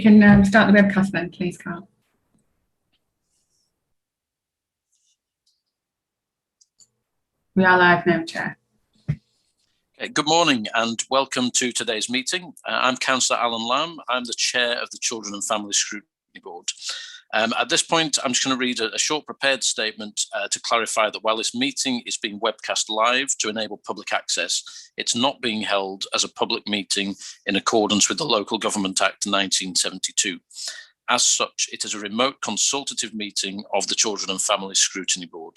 You can start the webcast then, please, Carl. We are live now, Chair. Okay, good morning and welcome to today's meeting. I'm Councillor Alan Lamb. I'm the Chair of the Children and Family Scrutiny Board. At this point, I'm just going to read a short prepared statement to clarify that while this meeting is being webcast live to enable public access, it's not being held as a public meeting in accordance with the Local Government Act 1972. As such, it is a remote consultative meeting of the Children and Family Scrutiny Board.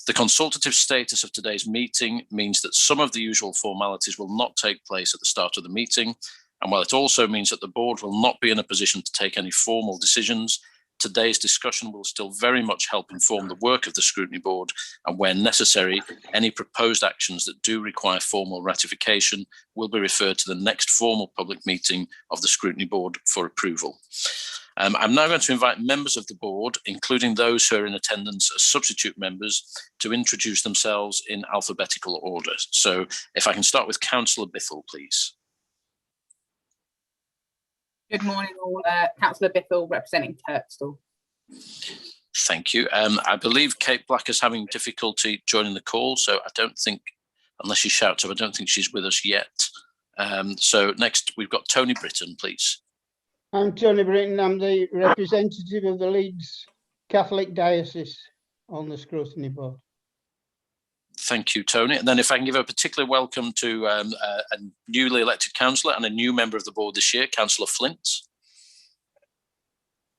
The consultative status of today's meeting means that some of the usual formalities will not take place at the start of the meeting, and while it also means that the board will not be in a position to take any formal decisions, today's discussion will still very much help inform the work of the Scrutiny Board, and where necessary, any proposed actions that do require formal ratification will be referred to the next formal public meeting of the Scrutiny Board for approval. I'm now going to invite members of the board, including those who are in attendance as substitute members, to introduce themselves in alphabetical order. So if I can start with Councillor Bithell, please. Good morning all, Councillor Bithell representing Kirkstall. Thank you. I believe Kate Black is having difficulty joining the call, so I don't think, unless she shouts up, I don't think she's with us yet. So next we've got Tony Britton, please. I'm Tony Britton. I'm the representative of the Leeds Catholic Diocese on the Scrutiny Board. Thank you, Tony. And then if I can give a particular welcome to a newly elected councillor and a new member of the board this year, Councillor Flint.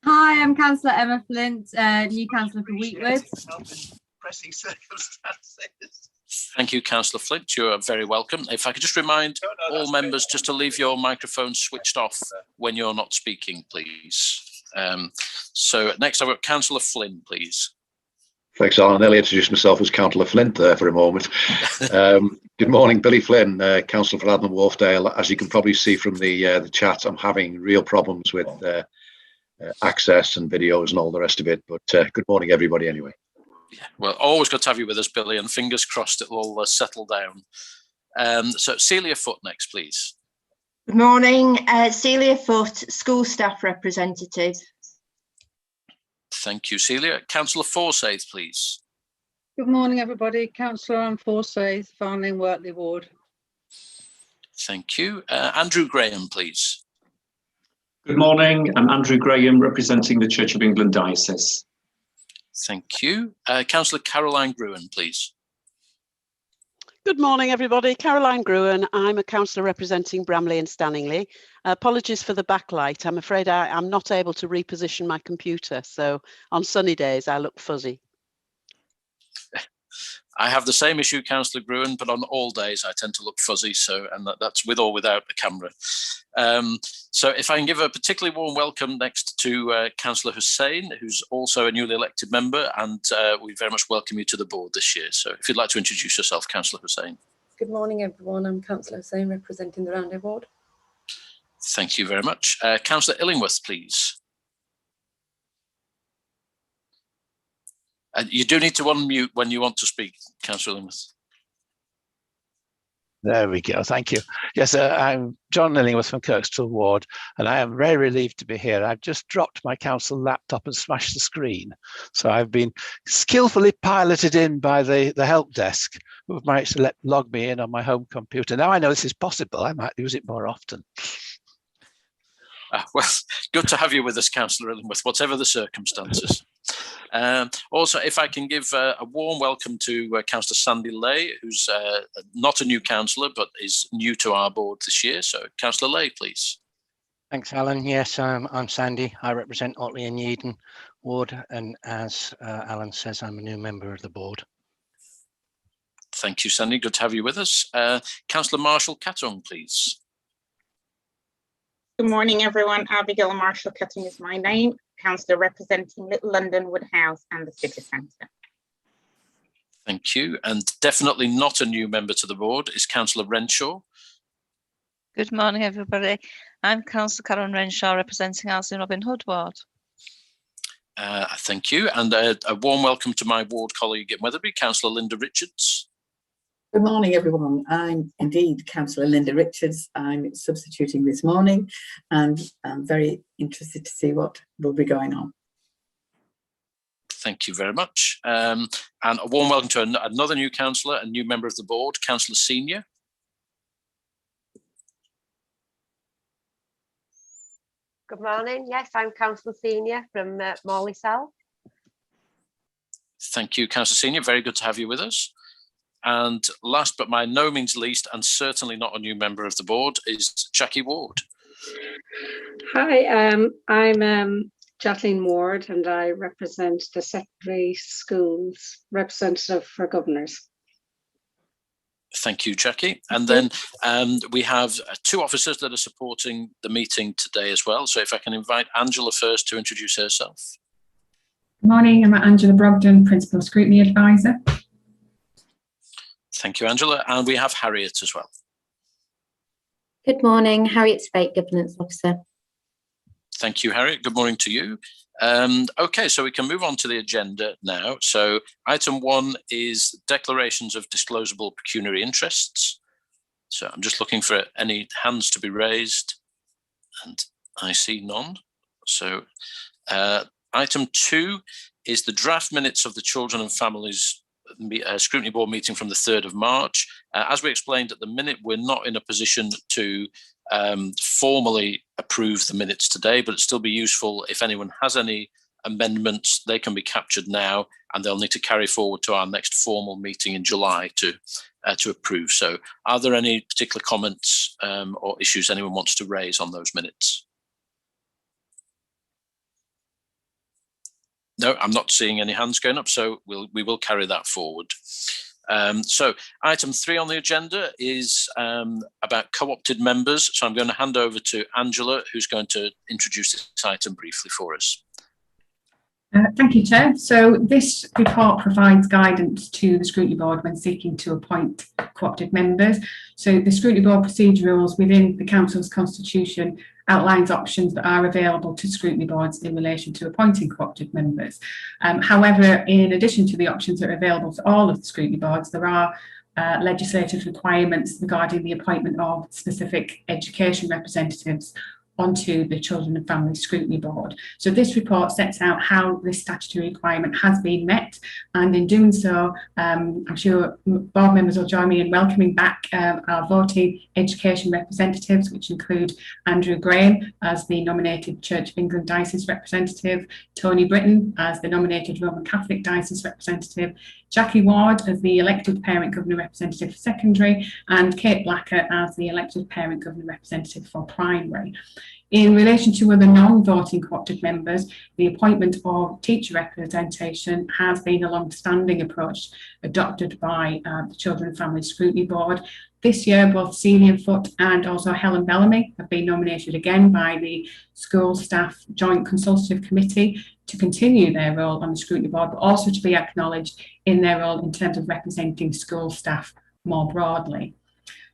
Hi, I'm Councillor Emma Flint, new councillor for Wheatwood. Pressing circumstances. Thank you, Councillor Flint. You're very welcome. If I could just remind all members just to leave your microphone switched off when you're not speaking, please. So next I've got Councillor Flynn, please. Thanks, Alan. I nearly introduced myself as Councillor Flint there for a moment. Good morning, Billy Flynn, Councillor for Adnam Wharfdale. As you can probably see from the chat, I'm having real problems with access and videos and all the rest of it. But good morning, everybody, anyway. Yeah, well, always good to have you with us, Billy, and fingers crossed it'll all settle down. So Celia Foote next, please. Good morning, Celia Foote, school staff representative. Thank you, Celia. Councillor Forsyth, please. Good morning, everybody. Councillor Anne Forsyth, Farnley Wortley Ward. Thank you. Andrew Graham, please. Good morning. I'm Andrew Graham, representing the Church of England Diocese. Thank you. Councillor Caroline Gruen, please. Good morning, everybody. Caroline Gruen. I'm a councillor representing Bramley and Stanningley. Apologies for the backlight. I'm afraid I'm not able to reposition my computer, so on sunny days I look fuzzy. I have the same issue, Councillor Gruen, but on all days I tend to look fuzzy, so and that's with or without the camera. So if I can give a particularly warm welcome next to Councillor Hussain, who's also a newly elected member, and we very much welcome you to the board this year. So if you'd like to introduce yourself, Councillor Hussain. Good morning, everyone. I'm Councillor Hussain, representing the Roundhay Ward. Thank you very much. Councillor Illingworth, please. You do need to unmute when you want to speak, Councillor Illingworth. There we go. Thank you. Yes, I'm John Illingworth from Kirkstall Ward, and I am very relieved to be here. I've just dropped my council laptop and smashed the screen. So I've been skillfully piloted in by the help desk, who have managed to log me in on my home computer. Now I know this is possible. I might use it more often. Well, good to have you with us, Councillor Illingworth, whatever the circumstances. Also, if I can give a warm welcome to Councillor Sandy Lay, who's not a new councillor, but is new to our board this year. So, Councillor Lay, please. Thanks, Alan. Yes, I'm Sandy. I represent Otley and Yeadon Ward, and as Alan says, I'm a new member of the board. Thank you, Sandy. Good to have you with us. Councillor Marshall Cattung, please. Good morning, everyone. Abigail Marshall Cattung is my name. Councillor representing Little London, Woodhouse and the City Centre. Thank you. And definitely not a new member to the board is Councillor Renshaw. Good morning, everybody. I'm Councillor Karen Renshaw, representing Alison Robin Hood Ward. Thank you. And a warm welcome to my ward colleague in Wetherby, Councillor Linda Richards. Good morning, everyone. I'm indeed Councillor Linda Richards. I'm substituting this morning, and I'm very interested to see what will be going on. Thank you very much. And a warm welcome to another new councillor, a new member of the board, Councillor Senior. Good morning. Yes, I'm Councillor Senior from Morley South. Thank you, Councillor Senior. Very good to have you with us. And last but by no means least, and certainly not a new member of the board, is Jackie Ward. Hi, I'm Jacqueline Ward and I represent the secondary schools representative for governors. Thank you, Jackie. And then we have two officers that are supporting the meeting today as well. So if I can invite Angela first to introduce herself. Good morning, I'm Angela Brogden, Principal Scrutiny Advisor. Thank you, Angela. And we have Harriet as well. Good morning, Harriet Spate, Governance Officer. Thank you, Harriet. Good morning to you. Okay, so we can move on to the agenda now. So item 1 is declarations of disclosable pecuniary interests. So I'm just looking for any hands to be raised, and I see none. So item 2 is the draft minutes of the Children and Families Scrutiny Board meeting from the 3rd of March. As we explained at the minute, we're not in a position to formally approve the minutes today, but it'll still be useful if anyone has any amendments. They can be captured now, and they'll need to carry forward to our next formal meeting in July to approve. So are there any particular comments or issues anyone wants to raise on those minutes? No, I'm not seeing any hands going up, so we will carry that forward. So item 3 on the agenda is about co-opted members. So I'm going to hand over to Angela, who's going to introduce this item briefly for us. Thank you, Chair. So this report provides guidance to the Scrutiny Board when seeking to appoint co-opted members. So the Scrutiny Board procedure rules within the Council's constitution outlines options that are available to Scrutiny Boards in relation to appointing co-opted members. However, in addition to the options that are available to all of the Scrutiny Boards, there are legislative requirements regarding the appointment of specific education representatives onto the Children and Family Scrutiny Board. So this report sets out how this statutory requirement has been met, and in doing so, I'm sure board members will join me in welcoming back our voting education representatives, which include Andrew Graham as the nominated Church of England Diocese representative, Tony Britton as the nominated Roman Catholic Diocese representative, Jackie Ward as the elected Parent Governor representative for secondary, and Kate Blacker as the elected Parent Governor representative for primary. In relation to other non-voting co-opted members, the appointment of teacher representation has been a long-standing approach adopted by the Children and Family Scrutiny Board. This year, both Celia Foote and also Helen Bellamy have been nominated again by the School Staff Joint Consultative Committee to continue their role on the Scrutiny Board, but also to be acknowledged in their role in terms of representing school staff more broadly.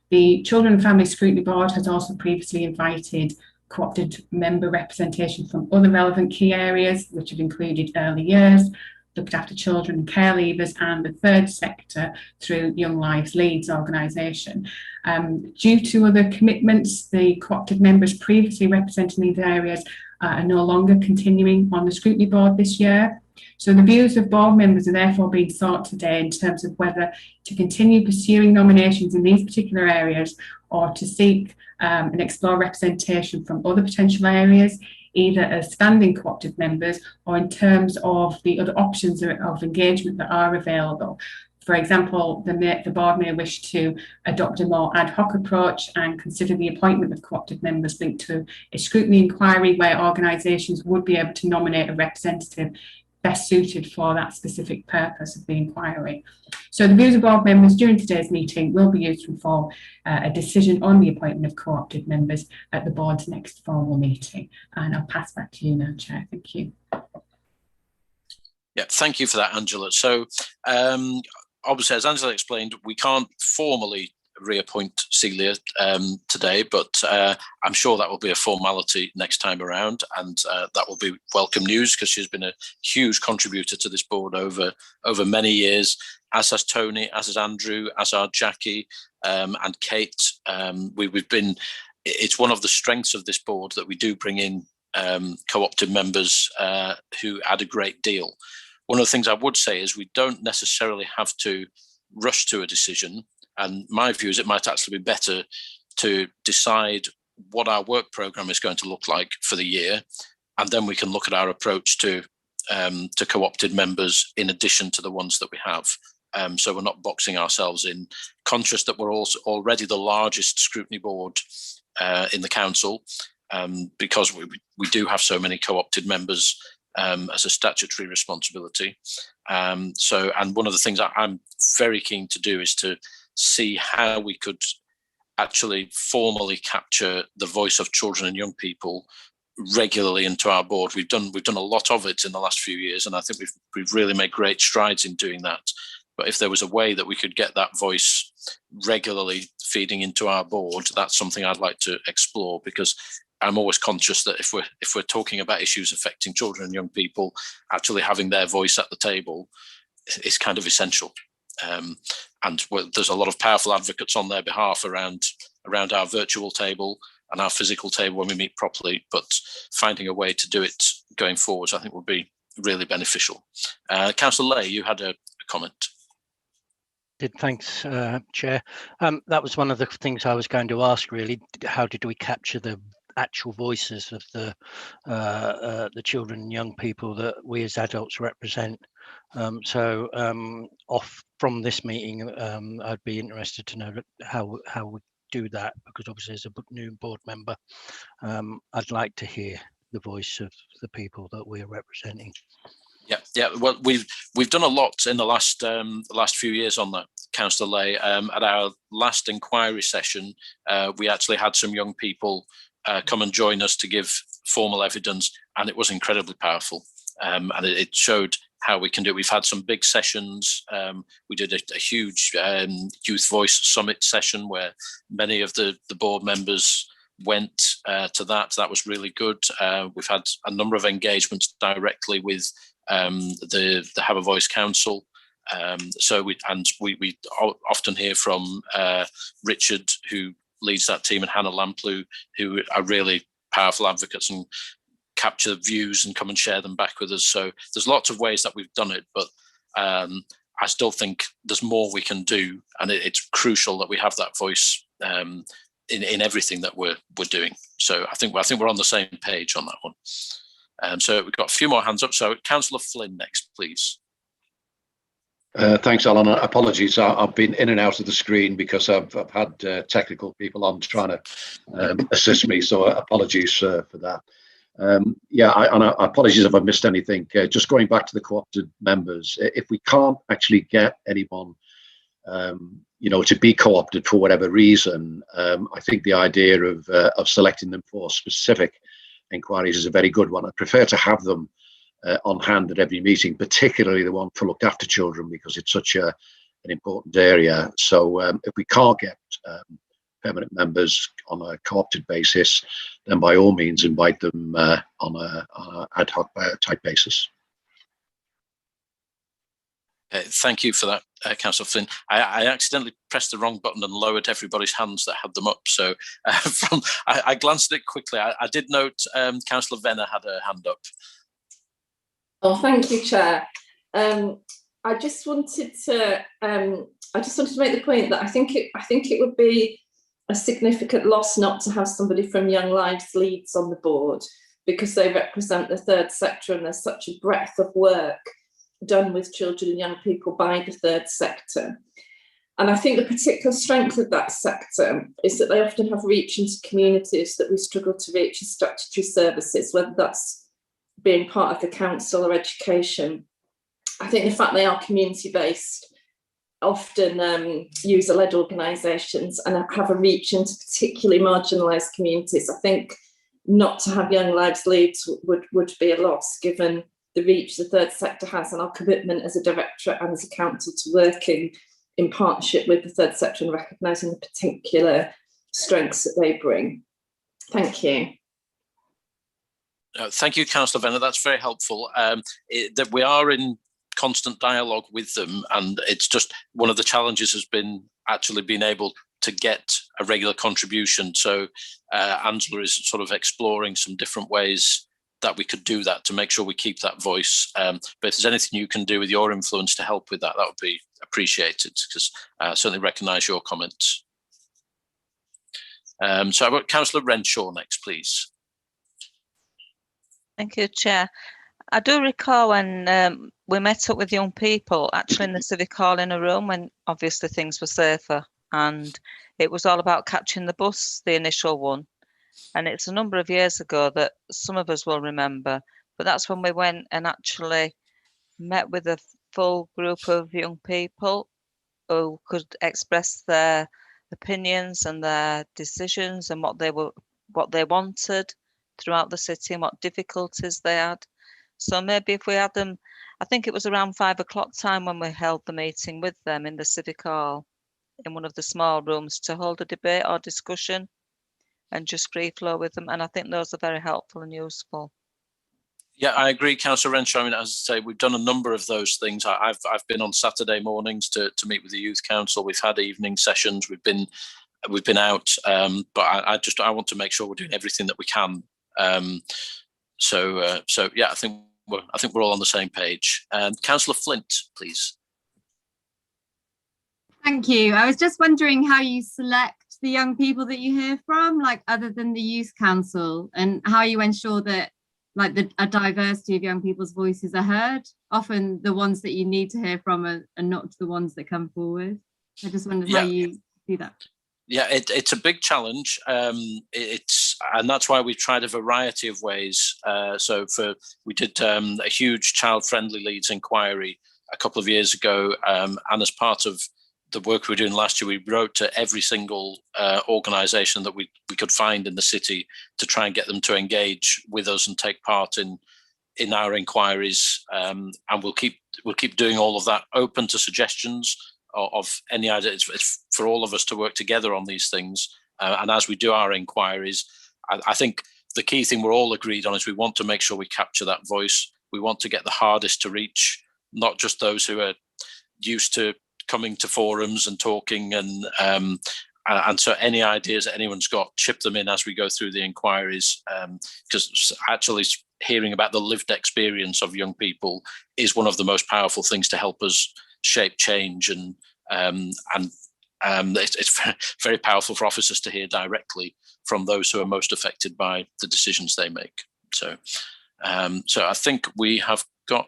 The Children and Family Scrutiny Board has also previously invited co-opted member representation from other relevant key areas, which have included early years, looked after children and care leavers, and the third sector through Young Lives Leeds organisation. Due to other commitments, the co-opted members previously representing these areas are no longer continuing on the Scrutiny Board this year. So the views of board members are therefore being sought today in terms of whether to continue pursuing nominations in these particular areas or to seek and explore representation from other potential areas, either as standing co-opted members or in terms of the other options of engagement that are available. For example, the board may wish to adopt a more ad hoc approach and consider the appointment of co-opted members linked to a scrutiny inquiry where organisations would be able to nominate a representative best suited for that specific purpose of the inquiry. So the views of board members during today's meeting will be used to inform a decision on the appointment of co-opted members at the board's next formal meeting. And I'll pass back to you now, Chair. Thank you. Yeah, thank you for that, Angela. So obviously, as Angela explained, we can't formally reappoint Celia today, but I'm sure that will be a formality next time around, and that will be welcome news because she's been a huge contributor to this board over many years, as has Tony, as has Andrew, as are Jackie and Kate. It's one of the strengths of this board that we do bring in co-opted members who add a great deal. One of the things I would say is we don't necessarily have to rush to a decision. And my view is it might actually be better to decide what our work programme is going to look like for the year. And then we can look at our approach to co-opted members in addition to the ones that we have. So we're not boxing ourselves in, conscious that we're also already the largest scrutiny board in the council, because we do have so many co-opted members as a statutory responsibility. And one of the things I'm very keen to do is to see how we could actually formally capture the voice of children and young people regularly into our board. We've done a lot of it in the last few years, and I think we've really made great strides in doing that. But if there was a way that we could get that voice regularly feeding into our board, that's something I'd like to explore, because I'm always conscious that if we're talking about issues affecting children and young people, actually having their voice at the table is kind of essential. And there's a lot of powerful advocates on their behalf around our virtual table and our physical table when we meet properly, but finding a way to do it going forwards, I think, would be really beneficial. Councillor Lay, you had a comment. Thanks, Chair. That was one of the things I was going to ask, really. How did we capture the actual voices of the children and young people that we as adults represent? Off from this meeting, I'd be interested to know how we do that, because obviously as a new board member, I'd like to hear the voice of the people that we're representing. Yeah. Well, we've done a lot in the last few years on that, Councillor Lay. At our last inquiry session, we actually had some young people come and join us to give formal evidence, and it was incredibly powerful. And it showed how we can do it. We've had some big sessions. We did a huge Youth Voice Summit session where many of the board members went to that. That was really good. We've had a number of engagements directly with the Have a Voice Council. So we often hear from Richard, who leads that team, and Hannah Lamplew, who are really powerful advocates and capture views and come and share them back with us. So there's lots of ways that we've done it, but I still think there's more we can do, and it's crucial that we have that voice in everything that we're doing. So I think we're on the same page on that one. So we've got a few more hands up. So Councillor Flynn next, please. Thanks, Alan. Apologies, I've been in and out of the screen because I've had technical people on trying to assist me, so apologies for that. Apologies if I missed anything. Just going back to the co-opted members, if we can't actually get anyone to be co-opted for whatever reason, I think the idea of selecting them for specific inquiries is a very good one. I prefer to have them on hand at every meeting, particularly the one for looked after children, because it's such an important area. So if we can't get permanent members on a co-opted basis, then by all means invite them on a ad hoc type basis. Thank you for that, Councillor Flynn. I accidentally pressed the wrong button and lowered everybody's hands that had them up. So I glanced at it quickly. I did note Councillor Venner had her hand up. Oh, thank you, Chair. I just wanted to make the point that I think it would be a significant loss not to have somebody from Young Lives Leeds on the board, because they represent the third sector, and there's such a breadth of work done with children and young people by the third sector. And I think the particular strength of that sector is that they often have reach into communities that we struggle to reach as statutory services, whether that's being part of the council or education. I think the fact they are community-based, often user-led organisations, and have a reach into particularly marginalised communities. I think not to have Young Lives Leeds would be a loss, given the reach the third sector has, and our commitment as a directorate and as a council to working in partnership with the third sector and recognising the particular strengths that they bring. Thank you. Thank you, Councillor Venner. That's very helpful. That we are in constant dialogue with them, and it's just one of the challenges has been actually being able to get a regular contribution. So Angela is sort of exploring some different ways that we could do that to make sure we keep that voice. But if there's anything you can do with your influence to help with that, that would be appreciated, because I certainly recognise your comments. So I've got Councillor Renshaw next, please. Thank you, Chair. I do recall when we met up with young people actually in the Civic Hall in a room when obviously things were safer, and it was all about catching the bus, the initial one. And it's a number of years ago that some of us will remember, but that's when we went and actually met with a full group of young people who could express their opinions and their decisions and what they wanted throughout the city and what difficulties they had. So maybe if we had them, I think it was around 5 o'clock time when we held the meeting with them in the Civic Hall in one of the small rooms to hold a debate or discussion and just free flow with them. And I think those are very helpful and useful. Yeah, I agree, Councillor Renshaw. I mean, as I say, we've done a number of those things. I've been on Saturday mornings to meet with the Youth Council. We've had evening sessions. We've been out, but I want to make sure we're doing everything that we can. So yeah, I think we're all on the same page. Councillor Flint, please. Thank you. I was just wondering how you select the young people that you hear from, like other than the Youth Council, and how you ensure that like a diversity of young people's voices are heard. Often the ones that you need to hear from are not the ones that come forward. I just wondered how you do that. Yeah, it's a big challenge. And that's why we've tried a variety of ways. We did a huge child-friendly Leeds inquiry a couple of years ago, and as part of the work we were doing last year, we wrote to every single organisation that we could find in the city to try and get them to engage with us and take part in our inquiries. And we'll keep doing all of that, open to suggestions of any idea. It's for all of us to work together on these things. And as we do our inquiries, I think the key thing we're all agreed on is we want to make sure we capture that voice. We want to get the hardest to reach, not just those who are used to coming to forums and talking, and so any ideas that anyone's got, chip them in as we go through the inquiries, because actually hearing about the lived experience of young people is one of the most powerful things to help us shape change, and it's very powerful for officers to hear directly from those who are most affected by the decisions they make. So I think we have got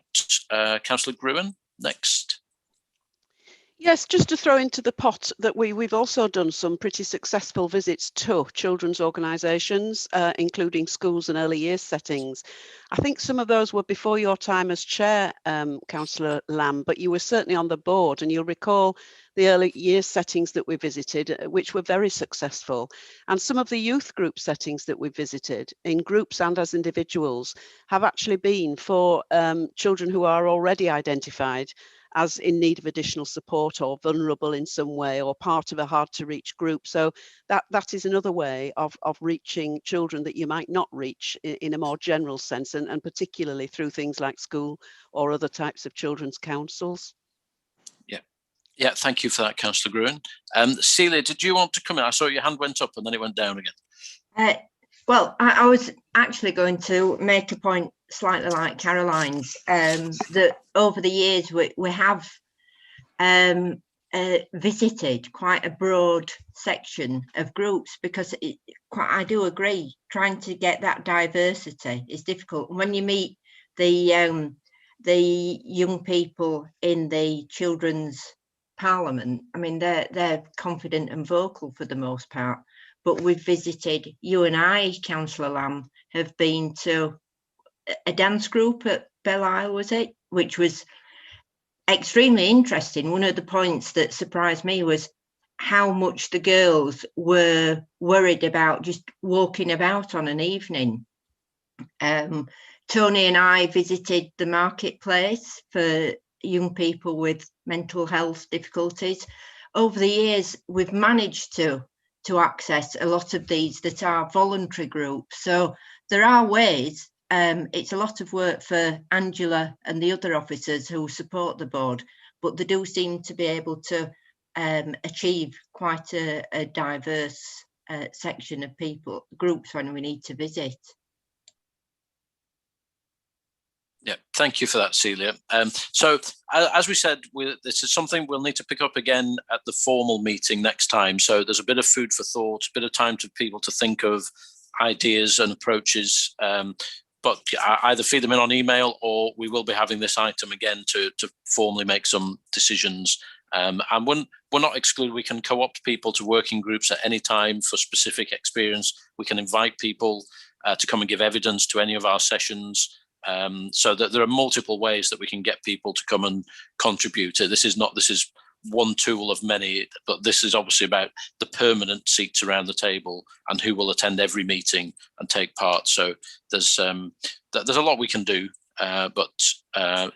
Councillor Gruen next. Yes, just to throw into the pot that we've also done some pretty successful visits to children's organisations, including schools and early years settings. I think some of those were before your time as chair, Councillor Lamb, but you were certainly on the board, and you'll recall the early years settings that we visited, which were very successful. And some of the youth group settings that we visited, in groups and as individuals, have actually been for children who are already identified as in need of additional support or vulnerable in some way or part of a hard to reach group. So that is another way of reaching children that you might not reach in a more general sense, and particularly through things like school or other types of children's councils. Yeah, thank you for that, Councillor Gruen. Celia, did you want to come in? I saw your hand went up and then it went down again. Well, I was actually going to make a point slightly like Caroline's, that over the years we have visited quite a broad section of groups, because I do agree, trying to get that diversity is difficult. When you meet the young people in the children's parliament, I mean, they're confident and vocal for the most part. But we've visited, you and I, Councillor Lamb, have been to a dance group at Belle Isle, was it? Which was extremely interesting. One of the points that surprised me was how much the girls were worried about just walking about on an evening. Tony and I visited the marketplace for young people with mental health difficulties. Over the years, we've managed to access a lot of these that are voluntary groups. So there are ways it's a lot of work for Angela and the other officers who support the board, but they do seem to be able to achieve quite a diverse section of people, groups when we need to visit. Yeah, thank you for that, Celia. So as we said, this is something we'll need to pick up again at the formal meeting next time. So there's a bit of food for thought, a bit of time for people to think of ideas and approaches, but either feed them in on email, or we will be having this item again to formally make some decisions. And we're not excluded. We can co-opt people to working groups at any time for specific experience. We can invite people to come and give evidence to any of our sessions. So that there are multiple ways that we can get people to come and contribute. This is one tool of many, but this is obviously about the permanent seats around the table and who will attend every meeting and take part. So there's a lot we can do, but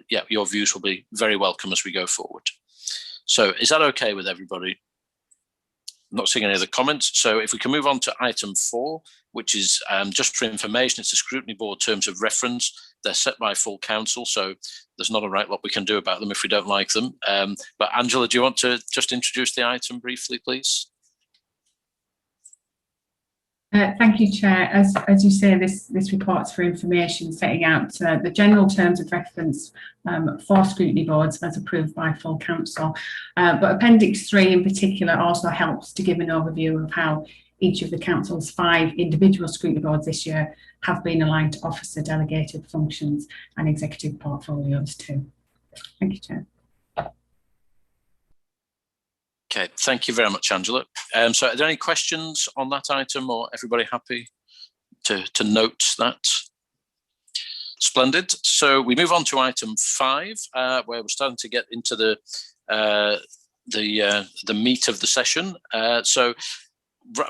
yeah, your views will be very welcome as we go forward. So is that okay with everybody? I'm not seeing any other comments. So if we can move on to item 4, which is just for information, it's the Scrutiny Board terms of reference. They're set by full council, so there's not a right lot we can do about them if we don't like them. But Angela, do you want to just introduce the item briefly, please? Thank you, Chair. As you say, this report's for information, setting out the general terms of reference for scrutiny boards as approved by full council. But Appendix 3 in particular also helps to give an overview of how each of the council's 5 individual scrutiny boards this year have been aligned to officer delegated functions and executive portfolios too. Thank you, Chair. Okay, thank you very much, Angela. So are there any questions on that item, or everybody happy to note that? Splendid. So we move on to item 5, where we're starting to get into the meat of the session. So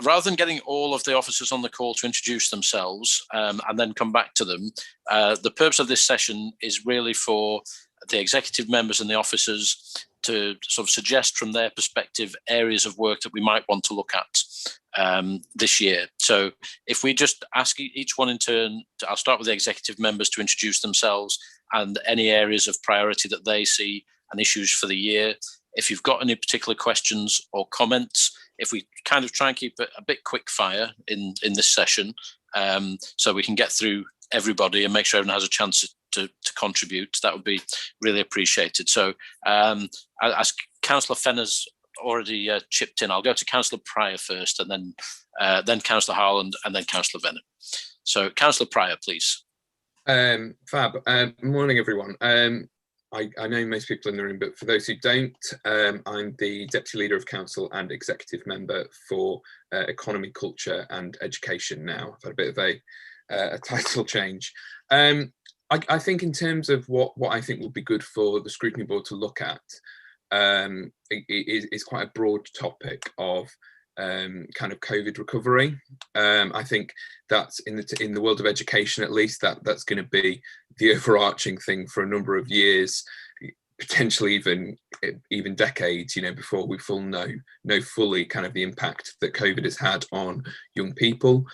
rather than getting all of the officers on the call to introduce themselves and then come back to them, the purpose of this session is really for the executive members and the officers to sort of suggest from their perspective areas of work that we might want to look at this year. So if we just ask each one in turn, I'll start with the executive members to introduce themselves and any areas of priority that they see and issues for the year. If you've got any particular questions or comments, if we kind of try and keep it a bit quick fire in this session, so we can get through everybody and make sure everyone has a chance to contribute, that would be really appreciated. So as Councillor Fenner's already chipped in, I'll go to Councillor Pryor first, and then Councillor Harland, and then Councillor Bennett. So Councillor Pryor, please. Fab. Morning, everyone. I know most people in the room, but for those who don't, I'm the Deputy Leader of Council and Executive Member for Economy, Culture and Education now. I've had a bit of a title change. I think in terms of what I think would be good for the Scrutiny Board to look at, is quite a broad topic of kind of COVID recovery. I think that's in the world of education, at least, that's going to be the overarching thing for a number of years, potentially even decades, before we know fully kind of the impact that COVID has had on young people.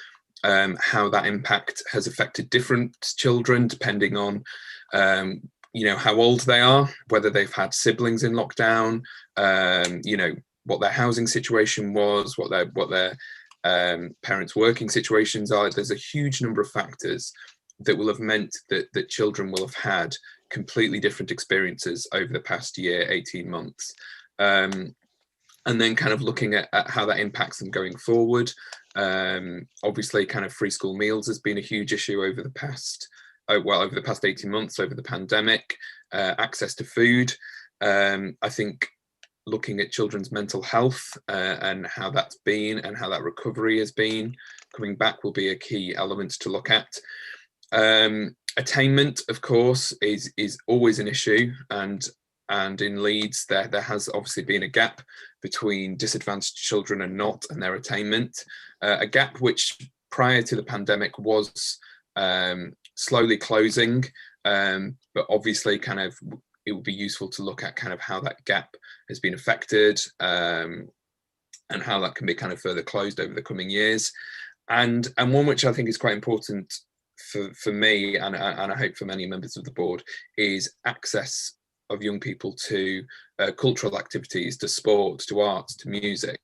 How that impact has affected different children depending on how old they are, whether they've had siblings in lockdown, what their housing situation was, what their parents' working situations are. There's a huge number of factors that will have meant that children will have had completely different experiences over the past year, 18 months. And then kind of looking at how that impacts them going forward. Obviously, kind of free school meals has been a huge issue over the past 18 months, over the pandemic. Access to food. I think looking at children's mental health and how that's been and how that recovery has been coming back will be a key element to look at. Attainment, of course, is always an issue, and in Leeds there has obviously been a gap between disadvantaged children and not, and their attainment, a gap which prior to the pandemic was slowly closing, but obviously kind of it would be useful to look at kind of how that gap has been affected, and how that can be kind of further closed over the coming years. And one which I think is quite important for me, and I hope for many members of the board, is access of young people to cultural activities, to sport, to arts, to music.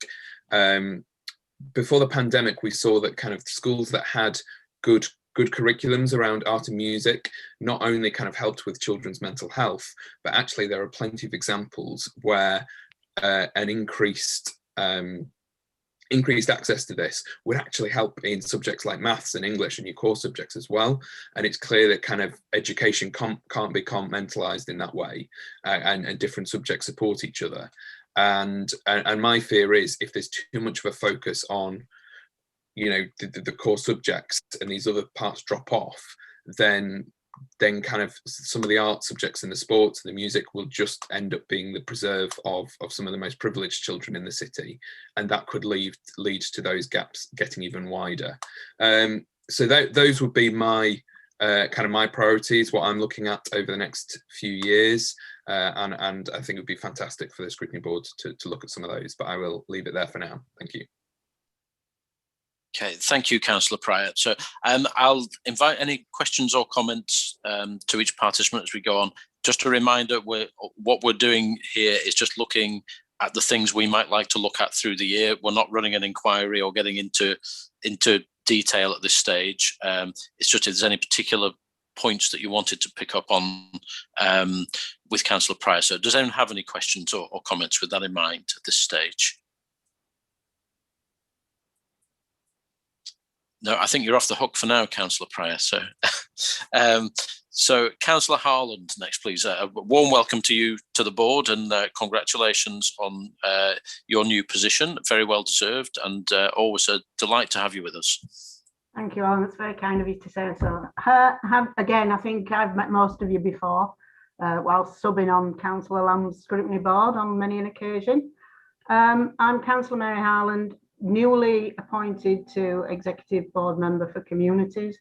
Before the pandemic, we saw that kind of schools that had good curriculums around art and music not only kind of helped with children's mental health, but actually there are plenty of examples where an increased access to this would actually help in subjects like maths and English and your core subjects as well. And it's clear that kind of education can't be compartmentalized in that way, and different subjects support each other. And my fear is, if there's too much of a focus on, you know, the core subjects and these other parts drop off, then kind of some of the art subjects and the sports and the music will just end up being the preserve of some of the most privileged children in the city, and that could lead to those gaps getting even wider. So those would be my kind of my priorities, what I'm looking at over the next few years, and I think it would be fantastic for the Scrutiny Board to look at some of those, but I will leave it there for now. Thank you. Okay, thank you, Councillor Pryor. So I'll invite any questions or comments to each participant as we go on. Just a reminder, what we're doing here is just looking at the things we might like to look at through the year. We're not running an inquiry or getting into detail at this stage. It's just if there's any particular points that you wanted to pick up on with Councillor Pryor. So does anyone have any questions or comments with that in mind at this stage? No, I think you're off the hook for now, Councillor Pryor. So, so Councillor Harland next, please. A warm welcome to you to the board, and congratulations on your new position. Very well deserved, and always a delight to have you with us. Thank you, Alan. That's very kind of you to say so. Again, I think I've met most of you before, while subbing on Councillor Lamb's Scrutiny Board on many an occasion. I'm Councillor Mary Harland, newly appointed to Executive Board Member for Communities,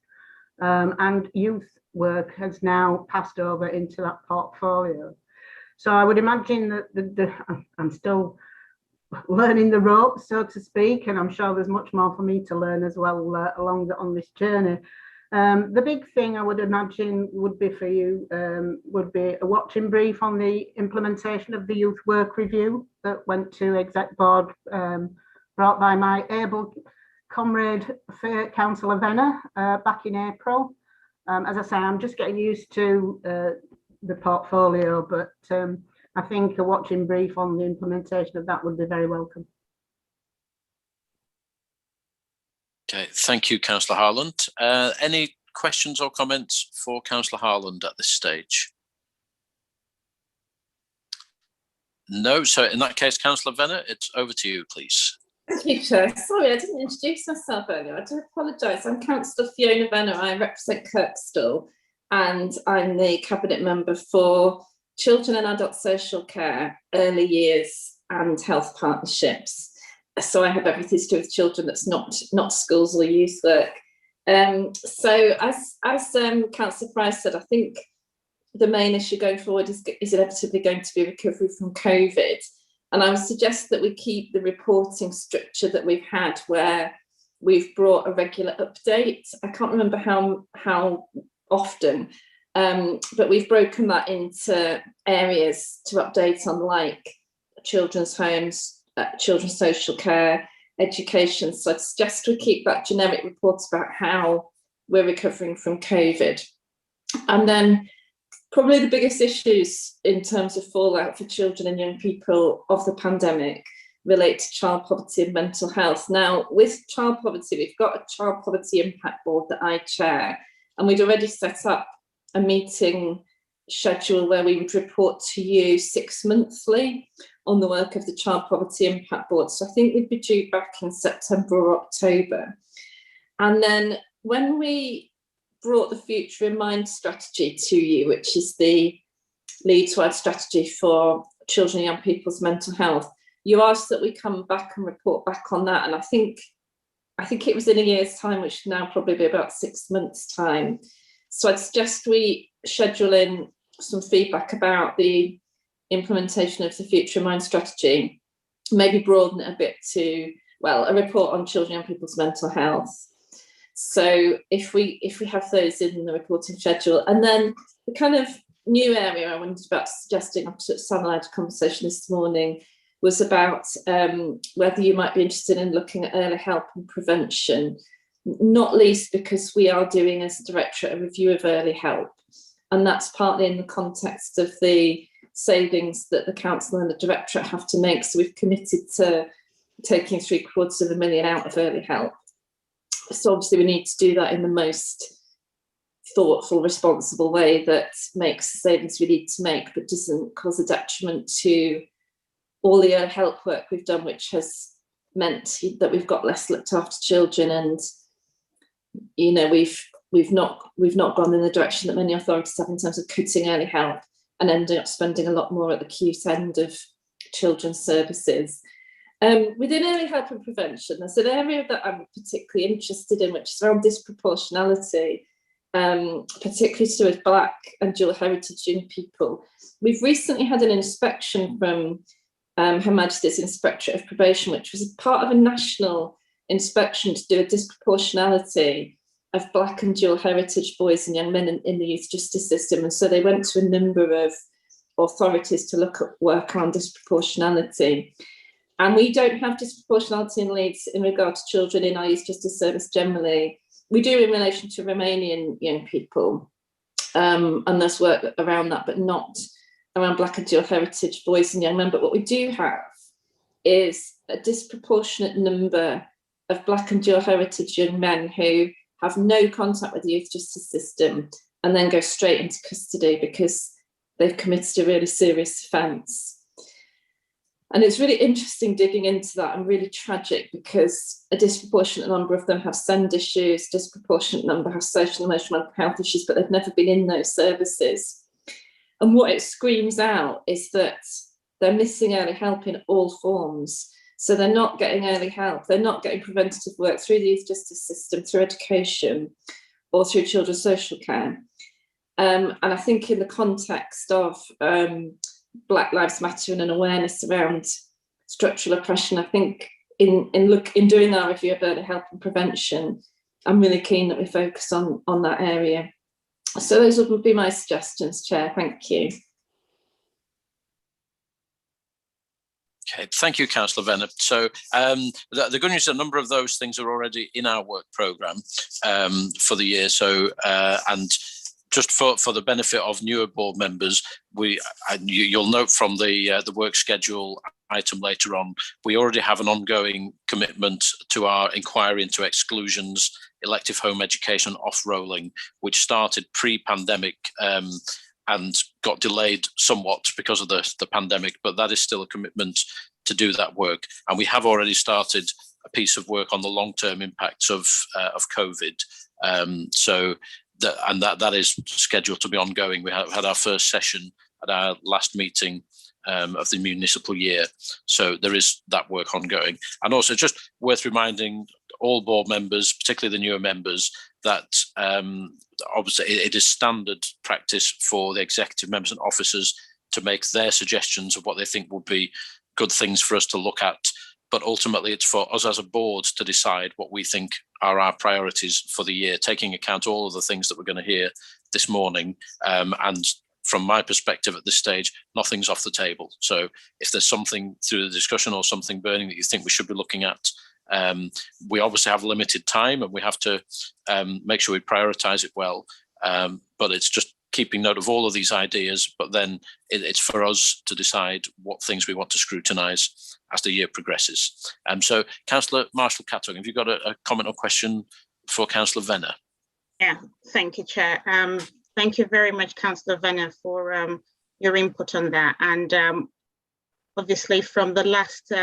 and youth work has now passed over into that portfolio. So I would imagine that I'm still learning the ropes, so to speak, and I'm sure there's much more for me to learn as well on this journey. The big thing I would imagine would be for you would be a watching brief on the implementation of the Youth Work Review that went to Exec Board, brought by my able comrade Councillor Venner back in April. As I say, I'm just getting used to the portfolio, but I think a watching brief on the implementation of that would be very welcome. Okay, thank you, Councillor Harland. Any questions or comments for Councillor Harland at this stage? No, so in that case, Councillor Venner, it's over to you, please. Thank you, Chair. Sorry, I didn't introduce myself earlier. I do apologise. I'm Councillor Fiona Venner. I represent Kirkstall, and I'm the Cabinet Member for Children and Adult Social Care, Early Years and Health Partnerships. So I have everything to do with children that's not schools or youth work. So as Councillor Price said, I think the main issue going forward is inevitably going to be recovery from COVID. And I would suggest that we keep the reporting structure that we've had, where we've brought a regular update. I can't remember how often, but we've broken that into areas to update on, like children's homes, children's social care, education. So I'd suggest we keep that generic report about how we're recovering from COVID. And then probably the biggest issues in terms of fallout for children and young people of the pandemic relate to child poverty and mental health. Now, with child poverty, we've got a child poverty impact board that I chair, and we'd already set up a meeting schedule where we would report to you 6 monthly on the work of the child poverty impact board. So I think we'd be due back in September or October. And then when we brought the Future in Mind strategy to you, which is the Leeds-wide strategy for children and young people's mental health, you asked that we come back and report back on that. And I think it was in a year's time, which should now probably be about 6 months' time. So I'd suggest we schedule in some feedback about the implementation of the Future in Mind strategy, maybe broaden it a bit to, well, a report on children and young people's mental health. So if we have those in the reporting schedule, and then the kind of new area I wanted about suggesting after Sam had a conversation this morning was about whether you might be interested in looking at early help and prevention, not least because we are doing as a directorate a review of early help, and that's partly in the context of the savings that the council and the directorate have to make. So we've committed to taking £750,000 out of early help. So obviously we need to do that in the most thoughtful, responsible way that makes the savings we need to make, but doesn't cause a detriment to all the early help work we've done, which has meant that we've got less looked after children, and you know we've not gone in the direction that many authorities have in terms of cutting early help and ending up spending a lot more at the acute end of children's services. Within early help and prevention, there's an area that I'm particularly interested in, which is around disproportionality, particularly to do with Black and dual heritage young people. We've recently had an inspection from Her Majesty's Inspectorate of Probation, which was part of a national inspection to do a disproportionality of Black and dual heritage boys and young men in the youth justice system. And so they went to a number of authorities to look at work on disproportionality. And we don't have disproportionality in Leeds in regard to children in our youth justice service generally. We do in relation to Romanian young people, and there's work around that, but not around Black and dual heritage boys and young men. But what we do have is a disproportionate number of Black and dual heritage young men who have no contact with the youth justice system and then go straight into custody because they've committed a really serious offence. And it's really interesting digging into that, and really tragic, because a disproportionate number of them have SEND issues, disproportionate number have social and emotional mental health issues, but they've never been in those services. And what it screams out is that they're missing early help in all forms. So they're not getting early help, they're not getting preventative work through the youth justice system, through education, or through children's social care. And I think in the context of Black Lives Matter and an awareness around structural oppression, I think in doing our review of early help and prevention, I'm really keen that we focus on that area. So those would be my suggestions, Chair. Thank you. Okay, thank you, Councillor Venner. So the good news is a number of those things are already in our work programme for the year. So and just for the benefit of newer board members, you'll note from the work schedule item later on, we already have an ongoing commitment to our inquiry into exclusions, elective home education off-rolling, which started pre-pandemic and got delayed somewhat because of the pandemic, but that is still a commitment to do that work. And we have already started a piece of work on the long-term impacts of COVID. That is scheduled to be ongoing. We have had our first session at our last meeting of the municipal year. So there is that work ongoing. And also just worth reminding all board members, particularly the newer members, that obviously it is standard practice for the executive members and officers to make their suggestions of what they think would be good things for us to look at. But ultimately, it's for us as a board to decide what we think are our priorities for the year, taking account all of the things that we're going to hear this morning. And from my perspective at this stage, nothing's off the table. So if there's something through the discussion or something burning that you think we should be looking at, we obviously have limited time and we have to make sure we prioritise it well. But it's just keeping note of all of these ideas, but then it's for us to decide what things we want to scrutinise as the year progresses. So Councillor Marshall-Cattong, have you got a comment or question for Councillor Venner? Yeah, thank you, Chair. Thank you very much, Councillor Venner, for your input on that. And obviously from the last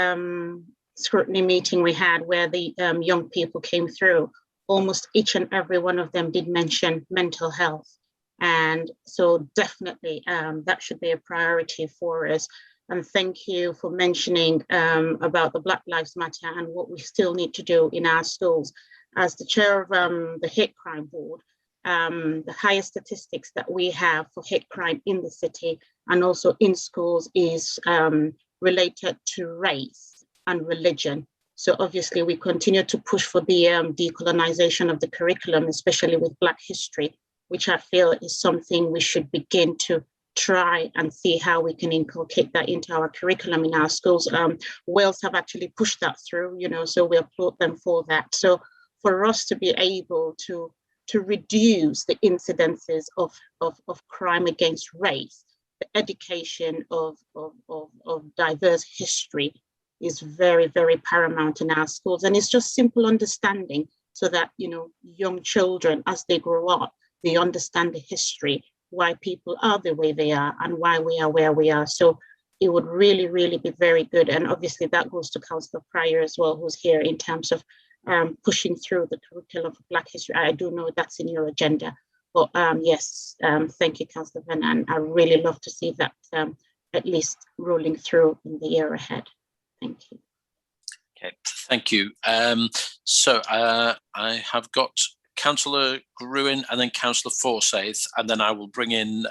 scrutiny meeting we had where the young people came through, almost each and every one of them did mention mental health. And so definitely that should be a priority for us. And thank you for mentioning about the Black Lives Matter and what we still need to do in our schools. As the chair of the hate crime board, the highest statistics that we have for hate crime in the city and also in schools is related to race and religion. So obviously we continue to push for the decolonisation of the curriculum, especially with Black history, which I feel is something we should begin to try and see how we can inculcate that into our curriculum in our schools. Wales have actually pushed that through, you know, so we applaud them for that. So for us to be able to reduce the incidences of crime against race, the education of diverse history is very, very paramount in our schools. And it's just simple understanding so that, you know, young children, as they grow up, they understand the history, why people are the way they are and why we are where we are. So it would really, really be very good. And obviously that goes to Councillor Pryor as well, who's here in terms of pushing through the curriculum of Black history. I do know that's in your agenda. But yes, thank you, Councillor Venner, and I really love to see that at least rolling through in the year ahead. Thank you. Okay, thank you. So I have got Councillor Gruen and then Councillor Forsyth, and then I will bring in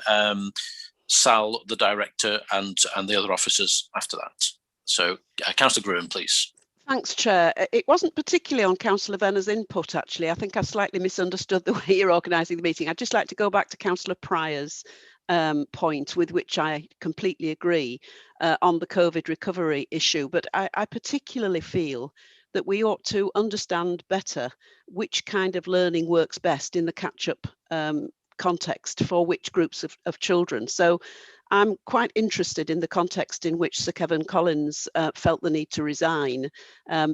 Sal, the director, and the other officers after that. So Councillor Gruen, please. Thanks, Chair. It wasn't particularly on Councillor Venner's input, actually. I think I slightly misunderstood the way you're organising the meeting. I'd just like to go back to Councillor Pryor's point, with which I completely agree, on the COVID recovery issue. But I particularly feel that we ought to understand better which kind of learning works best in the catch-up context for which groups of children. So I'm quite interested in the context in which Sir Kevin Collins felt the need to resign,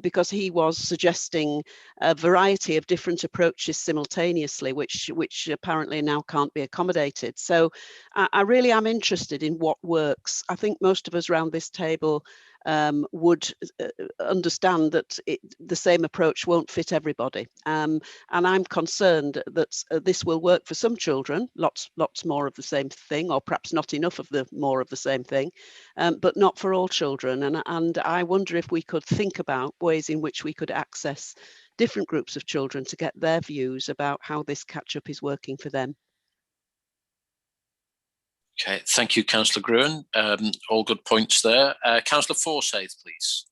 because he was suggesting a variety of different approaches simultaneously, which apparently now can't be accommodated. So I really am interested in what works. I think most of us around this table would understand that the same approach won't fit everybody, and I'm concerned that this will work for some children, lots more of the same thing, or perhaps not enough of the more of the same thing, but not for all children. And I wonder if we could think about ways in which we could access different groups of children to get their views about how this catch-up is working for them. Okay, thank you, Councillor Gruen. All good points there. Councillor Forsyth, please.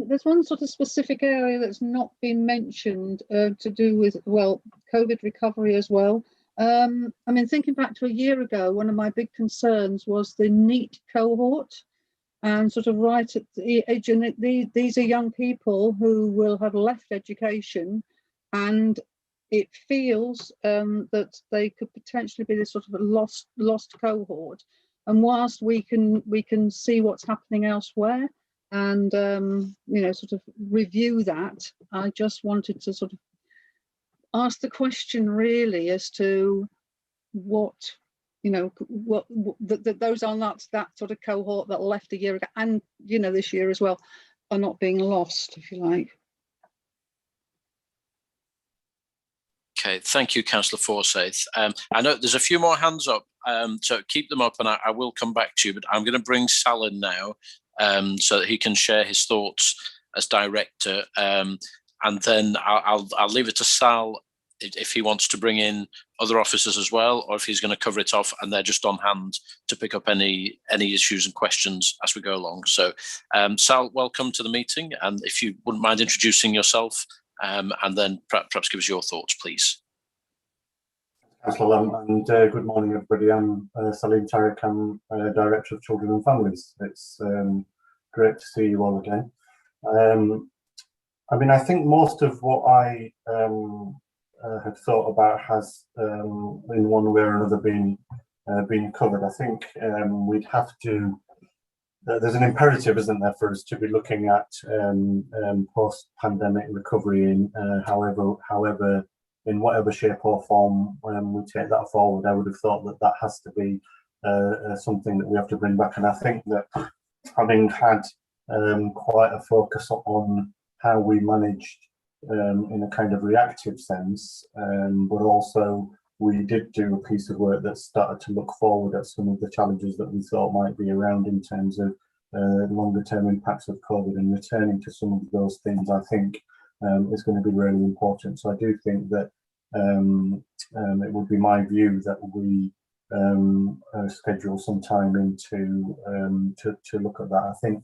There's one sort of specific area that's not been mentioned to do with, well, COVID recovery as well. I mean, thinking back to a year ago, one of my big concerns was the NEET cohort, and sort of right at the age, and these are young people who will have left education, and it feels that they could potentially be this sort of a lost cohort. And whilst we can see what's happening elsewhere and you know, sort of review that, I just wanted to sort of ask the question really as to what, you know, what those are not that sort of cohort that left a year ago, and you know, this year as well, are not being lost, if you like. Okay, thank you, Councillor Forsyth. I know there's a few more hands up, so keep them up and I will come back to you, but I'm going to bring Sal in now so that he can share his thoughts as director, and then I'll leave it to Sal if he wants to bring in other officers as well, or if he's going to cover it off and they're just on hand to pick up any issues and questions as we go along. So Sal, welcome to the meeting, and if you wouldn't mind introducing yourself, and then perhaps give us your thoughts, please. Councillor Lamb, and good morning, everybody. I'm Salim Tariq. I'm Director of Children and Families. It's great to see you all again. I mean, I think most of what I had thought about has, in one way or another, been covered. I think we'd have to. There's an imperative, isn't there, for us to be looking at post-pandemic recovery in however, in whatever shape or form we take that forward. I would have thought that that has to be something that we have to bring back. And I think that having had quite a focus on how we managed in a kind of reactive sense, but also we did do a piece of work that started to look forward at some of the challenges that we thought might be around in terms of longer term impacts of COVID, and returning to some of those things, I think is going to be really important. So I do think that it would be my view that we schedule some time into to look at that. I think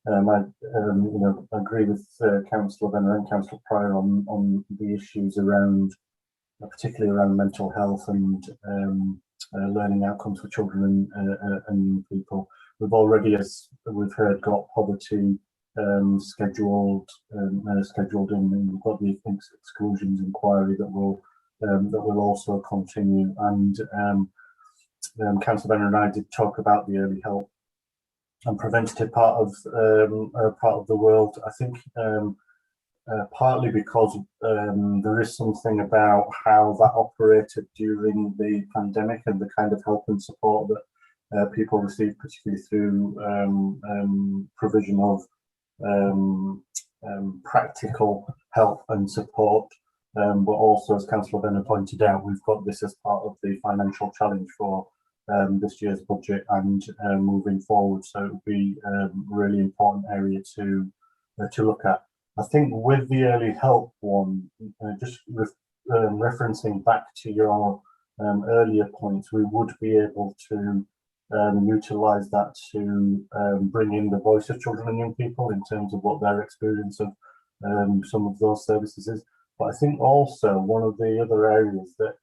I agree with Councillor Venner and Councillor Pryor on the issues around, particularly around mental health and learning outcomes for children and young people. We've already, as we've heard, got poverty scheduled in. We've got the exclusions inquiry that will also continue. And Councillor Venner and I did talk about the early help and preventative part of the world. I think partly because there is something about how that operated during the pandemic and the kind of help and support that people received, particularly through provision of practical help and support. But also, as Councillor Venner pointed out, we've got this as part of the financial challenge for this year's budget and moving forward. So it will be a really important area to look at. I think with the early help one, just referencing back to your earlier points, we would be able to utilise that to bring in the voice of children and young people in terms of what their experience of some of those services is. But I think also one of the other areas that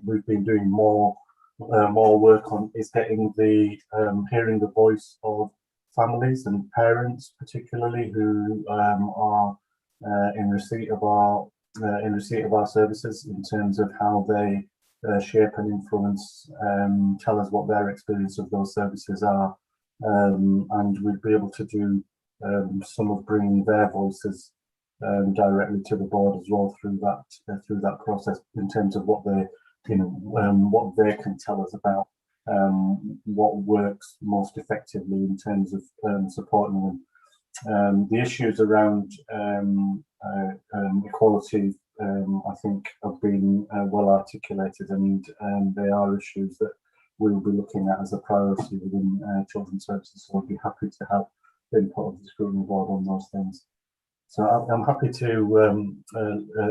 we've been doing more work on is getting the hearing the voice of families and parents, particularly who are in receipt of our services, in terms of how they shape and influence, tell us what their experience of those services are, and we'd be able to do some of bringing their voices directly to the board as well through that process, in terms of what they what they can tell us about what works most effectively in terms of supporting them. The issues around equality, I think, have been well articulated, and they are issues that we will be looking at as a priority within children's services. So I'd be happy to have input of the scrutiny board on those things. So I'm happy to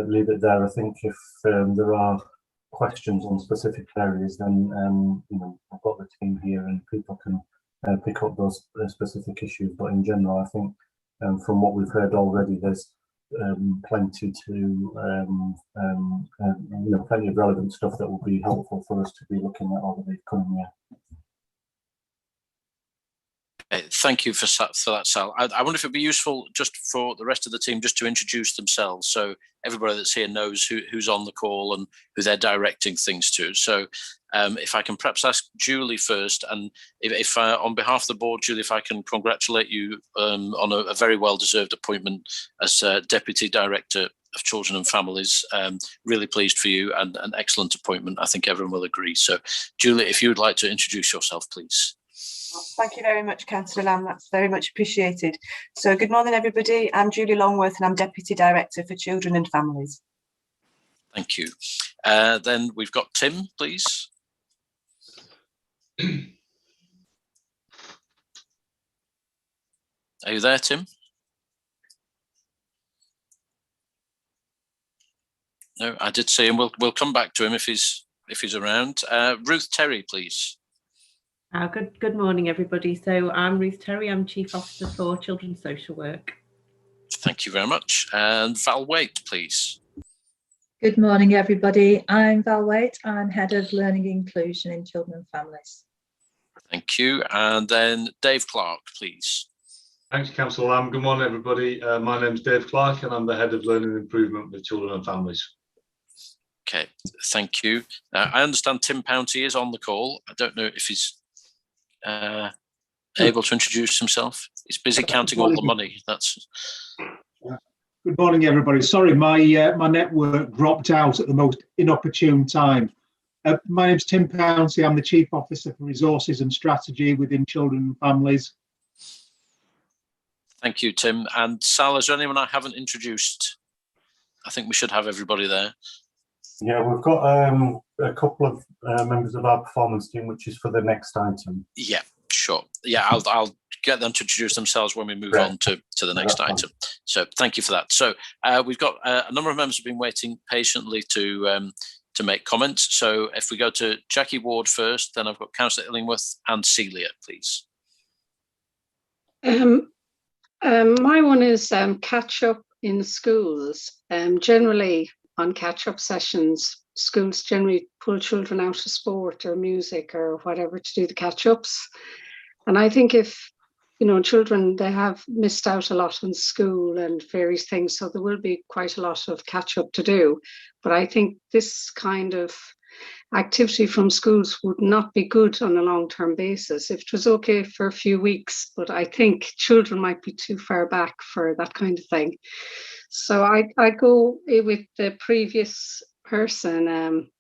leave it there. I think if there are questions on specific areas, then I've got the team here and people can pick up those specific issues. But in general, I think from what we've heard already, there's plenty plenty of relevant stuff that will be helpful for us to be looking at over the coming year. Thank you for that, Sal. I wonder if it'd be useful just for the rest of the team just to introduce themselves, so everybody that's here knows who's on the call and who they're directing things to. So if I can perhaps ask Julie first, and if on behalf of the board, Julie, if I can congratulate you on a very well-deserved appointment as Deputy Director of Children and Families. Really pleased for you, and an excellent appointment. I think everyone will agree. So Julie, if you would like to introduce yourself, please. Thank you very much, Councillor Lamb. That's very much appreciated. So good morning, everybody. I'm Julie Longworth and I'm Deputy Director for Children and Families. Thank you. Then we've got Tim, please. Are you there, Tim? No, I did see him. We'll come back to him if he's around. Ruth Terry, please. Good morning, everybody. So I'm Ruth Terry. I'm Chief Officer for Children's Social Work. Thank you very much. And Val Waite, please. Good morning, everybody. I'm Val Waite. I'm Head of Learning Inclusion in Children and Families. Thank you. And then Dave Clark, please. Thanks, Councillor Lamb. Good morning, everybody. My name's Dave Clark and I'm the Head of Learning Improvement with Children and Families. Okay, thank you. I understand Tim Pountey is on the call. I don't know if he's able to introduce himself. He's busy counting all the money. That's. Good morning, everybody. Sorry, my network dropped out at the most inopportune time. My name's Tim Pountey. I'm the Chief Officer for Resources and Strategy within Children and Families. Thank you, Tim. And Sal, is there anyone I haven't introduced? I think we should have everybody there. Yeah, we've got a couple of members of our performance team, which is for the next item. Yeah, sure. Yeah, I'll get them to introduce themselves when we move on to the next item. So thank you for that. So we've got a number of members who've been waiting patiently to make comments. So if we go to Jackie Ward first, then I've got Councillor Illingworth and Celia, please. My one is catch up in schools. Generally, on catch up sessions, schools generally pull children out of sport or music or whatever to do the catch ups. And I think if, children, they have missed out a lot in school and various things, so there will be quite a lot of catch up to do. But I think this kind of activity from schools would not be good on a long-term basis. If it was okay for a few weeks, but I think children might be too far back for that kind of thing. So I go with the previous person,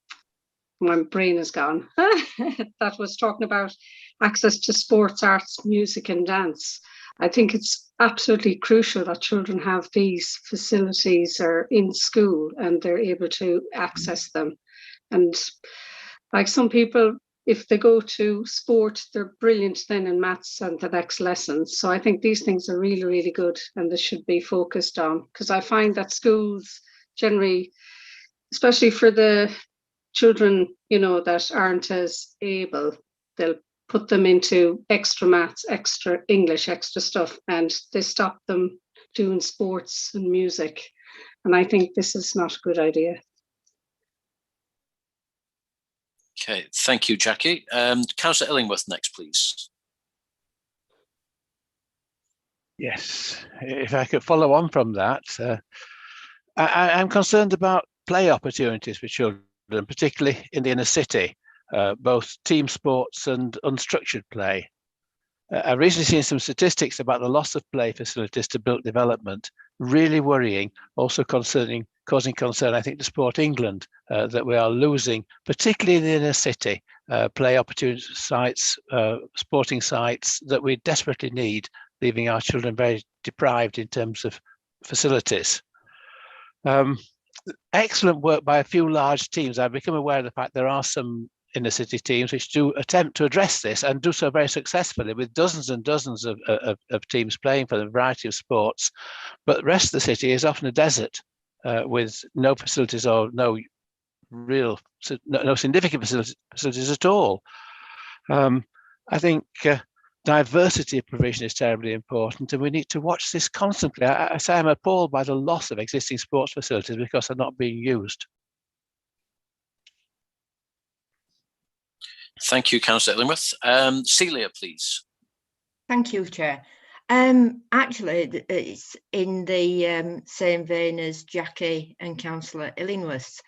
my brain is gone, that was talking about access to sports, arts, music and dance. I think it's absolutely crucial that children have these facilities or in school and they're able to access them. And like some people, if they go to sport, they're brilliant then in maths and the next lesson. So I think these things are really, really good and they should be focused on, because I find that schools generally, especially for the children, that aren't as able, they'll put them into extra maths, extra English, extra stuff, and they stop them doing sports and music. And I think this is not a good idea. Okay, thank you, Jackie. Councillor Illingworth next, please. Yes, if I could follow on from that, I'm concerned about play opportunities for children, particularly in the inner city, both team sports and unstructured play. I've recently seen some statistics about the loss of play facilities to built development, really worrying, also causing concern, I think, to Sport England, that we are losing, particularly in the inner city, play opportunity sites, sporting sites that we desperately need, leaving our children very deprived in terms of facilities. Excellent work by a few large teams. I've become aware of the fact there are some inner city teams which do attempt to address this and do so very successfully, with dozens and dozens of teams playing for a variety of sports. But the rest of the city is often a desert with no facilities or no significant facilities at all. I think diversity of provision is terribly important, and we need to watch this constantly. I say I'm appalled by the loss of existing sports facilities because they're not being used. Thank you, Councillor Illingworth. Celia, please. Thank you, Chair. Actually, it's in the same vein as Jackie and Councillor Illingworth.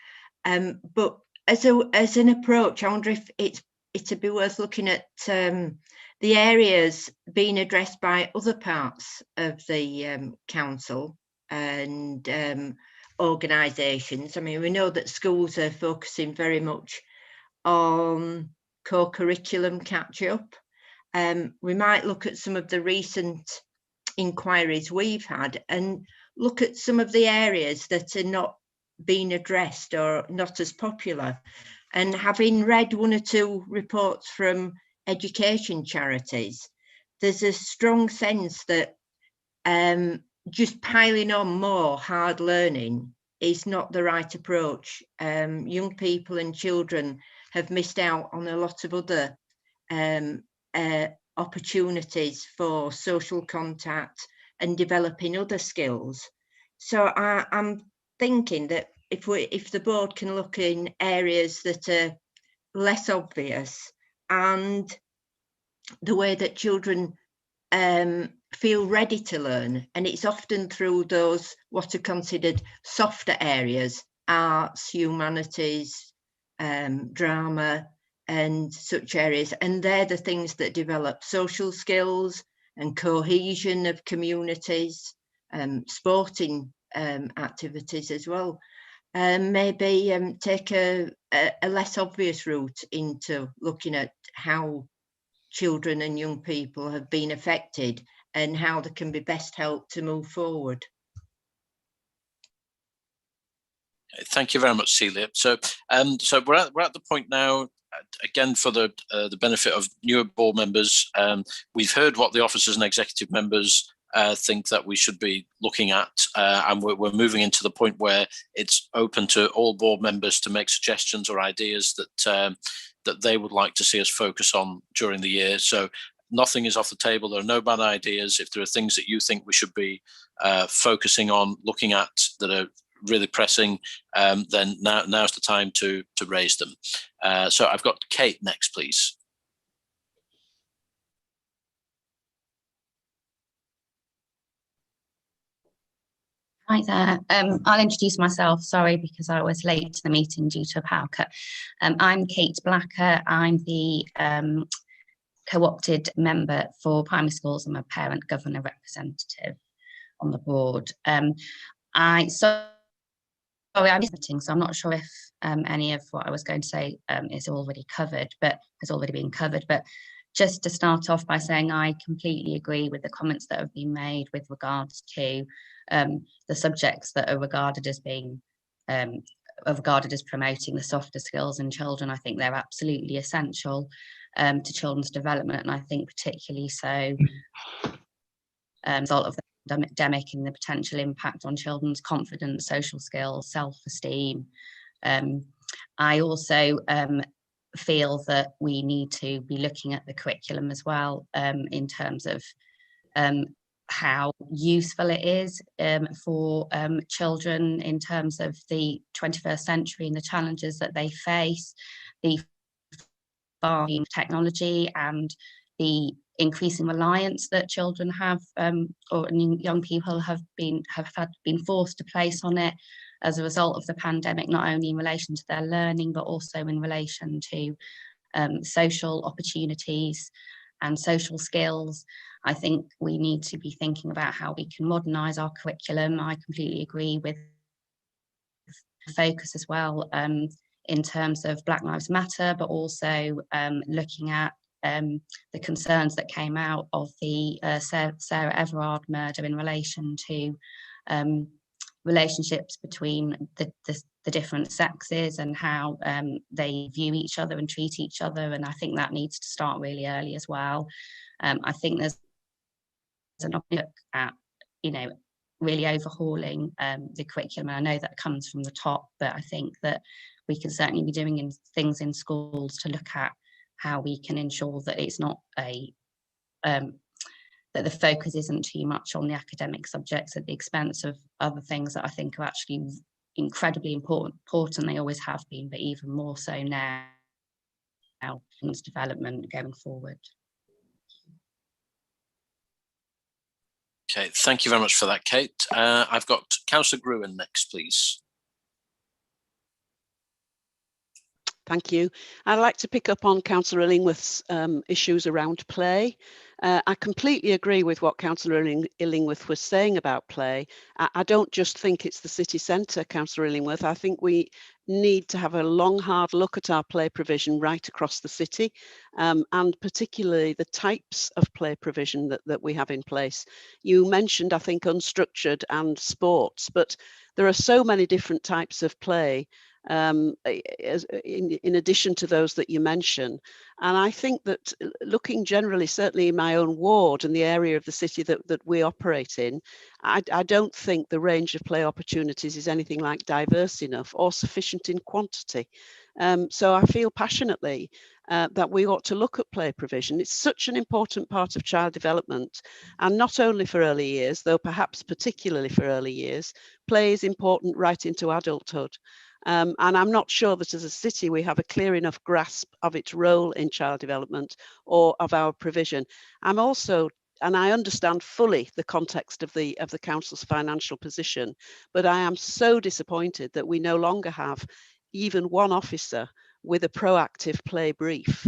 But as an approach, I wonder if it'd be worth looking at the areas being addressed by other parts of the council and organisations. I mean, we know that schools are focusing very much on co-curriculum catch-up. We might look at some of the recent inquiries we've had and look at some of the areas that are not being addressed or not as popular. And having read one or two reports from education charities, there's a strong sense that just piling on more hard learning is not the right approach. Young people and children have missed out on a lot of other opportunities for social contact and developing other skills. So I'm thinking that if the board can look in areas that are less obvious and the way that children feel ready to learn, and it's often through those what are considered softer areas, arts, humanities, drama and such areas, and they're the things that develop social skills and cohesion of communities, sporting activities as well. Maybe take a less obvious route into looking at how children and young people have been affected and how they can be best helped to move forward. Thank you very much, Celia. So we're at the point now, again, for the benefit of newer board members. We've heard what the officers and executive members think that we should be looking at, and we're moving into the point where it's open to all board members to make suggestions or ideas that that they would like to see us focus on during the year. So nothing is off the table. There are no bad ideas. If there are things that you think we should be focusing on, looking at, that are really pressing, then now's the time to raise them. So I've got Kate next, please. Hi there. I'll introduce myself, sorry, because I was late to the meeting due to a power cut. I'm Kate Blacker. I'm the co-opted member for primary schools. I'm a parent governor representative on the board. I'm meeting, so I'm not sure if any of what I was going to say is already covered, but has already been covered. But just to start off by saying I completely agree with the comments that have been made with regards to the subjects that are regarded as being promoting the softer skills in children. I think they're absolutely essential to children's development, and I think particularly so as a result of the pandemic and the potential impact on children's confidence, social skills, self-esteem. I also feel that we need to be looking at the curriculum as well, in terms of how useful it is for children in terms of the 21st century and the challenges that they face, the farming technology and the increasing reliance that children have or young people have been forced to place on it as a result of the pandemic, not only in relation to their learning but also in relation to social opportunities and social skills. I think we need to be thinking about how we can modernise our curriculum. I completely agree with focus as well in terms of Black Lives Matter, but also looking at the concerns that came out of the Sarah Everard murder in relation to relationships between the different sexes and how they view each other and treat each other. And I think that needs to start really early as well. I think there's an look at, really overhauling the curriculum. And I know that comes from the top, but I think that we can certainly be doing things in schools to look at how we can ensure that it's not that the focus isn't too much on the academic subjects at the expense of other things that I think are actually incredibly important. They always have been, but even more so now in its development going forward. Okay, thank you very much for that, Kate. I've got Councillor Gruen next, please. Thank you. I'd like to pick up on Councillor Illingworth's issues around play. I completely agree with what Councillor Illingworth was saying about play. I don't just think it's the city centre, Councillor Illingworth. I think we need to have a long, hard look at our play provision right across the city, and particularly the types of play provision that we have in place. You mentioned, I think, unstructured and sports, but there are so many different types of play in addition to those that you mention. And I think that looking generally, certainly in my own ward and the area of the city that we operate in, I don't think the range of play opportunities is anything like diverse enough or sufficient in quantity. So I feel passionately that we ought to look at play provision. It's such an important part of child development, and not only for early years, though perhaps particularly for early years. Play is important right into adulthood. And I'm not sure that as a city we have a clear enough grasp of its role in child development or of our provision. I'm also, and I understand fully the context of the council's financial position, but I am so disappointed that we no longer have even one officer with a proactive play brief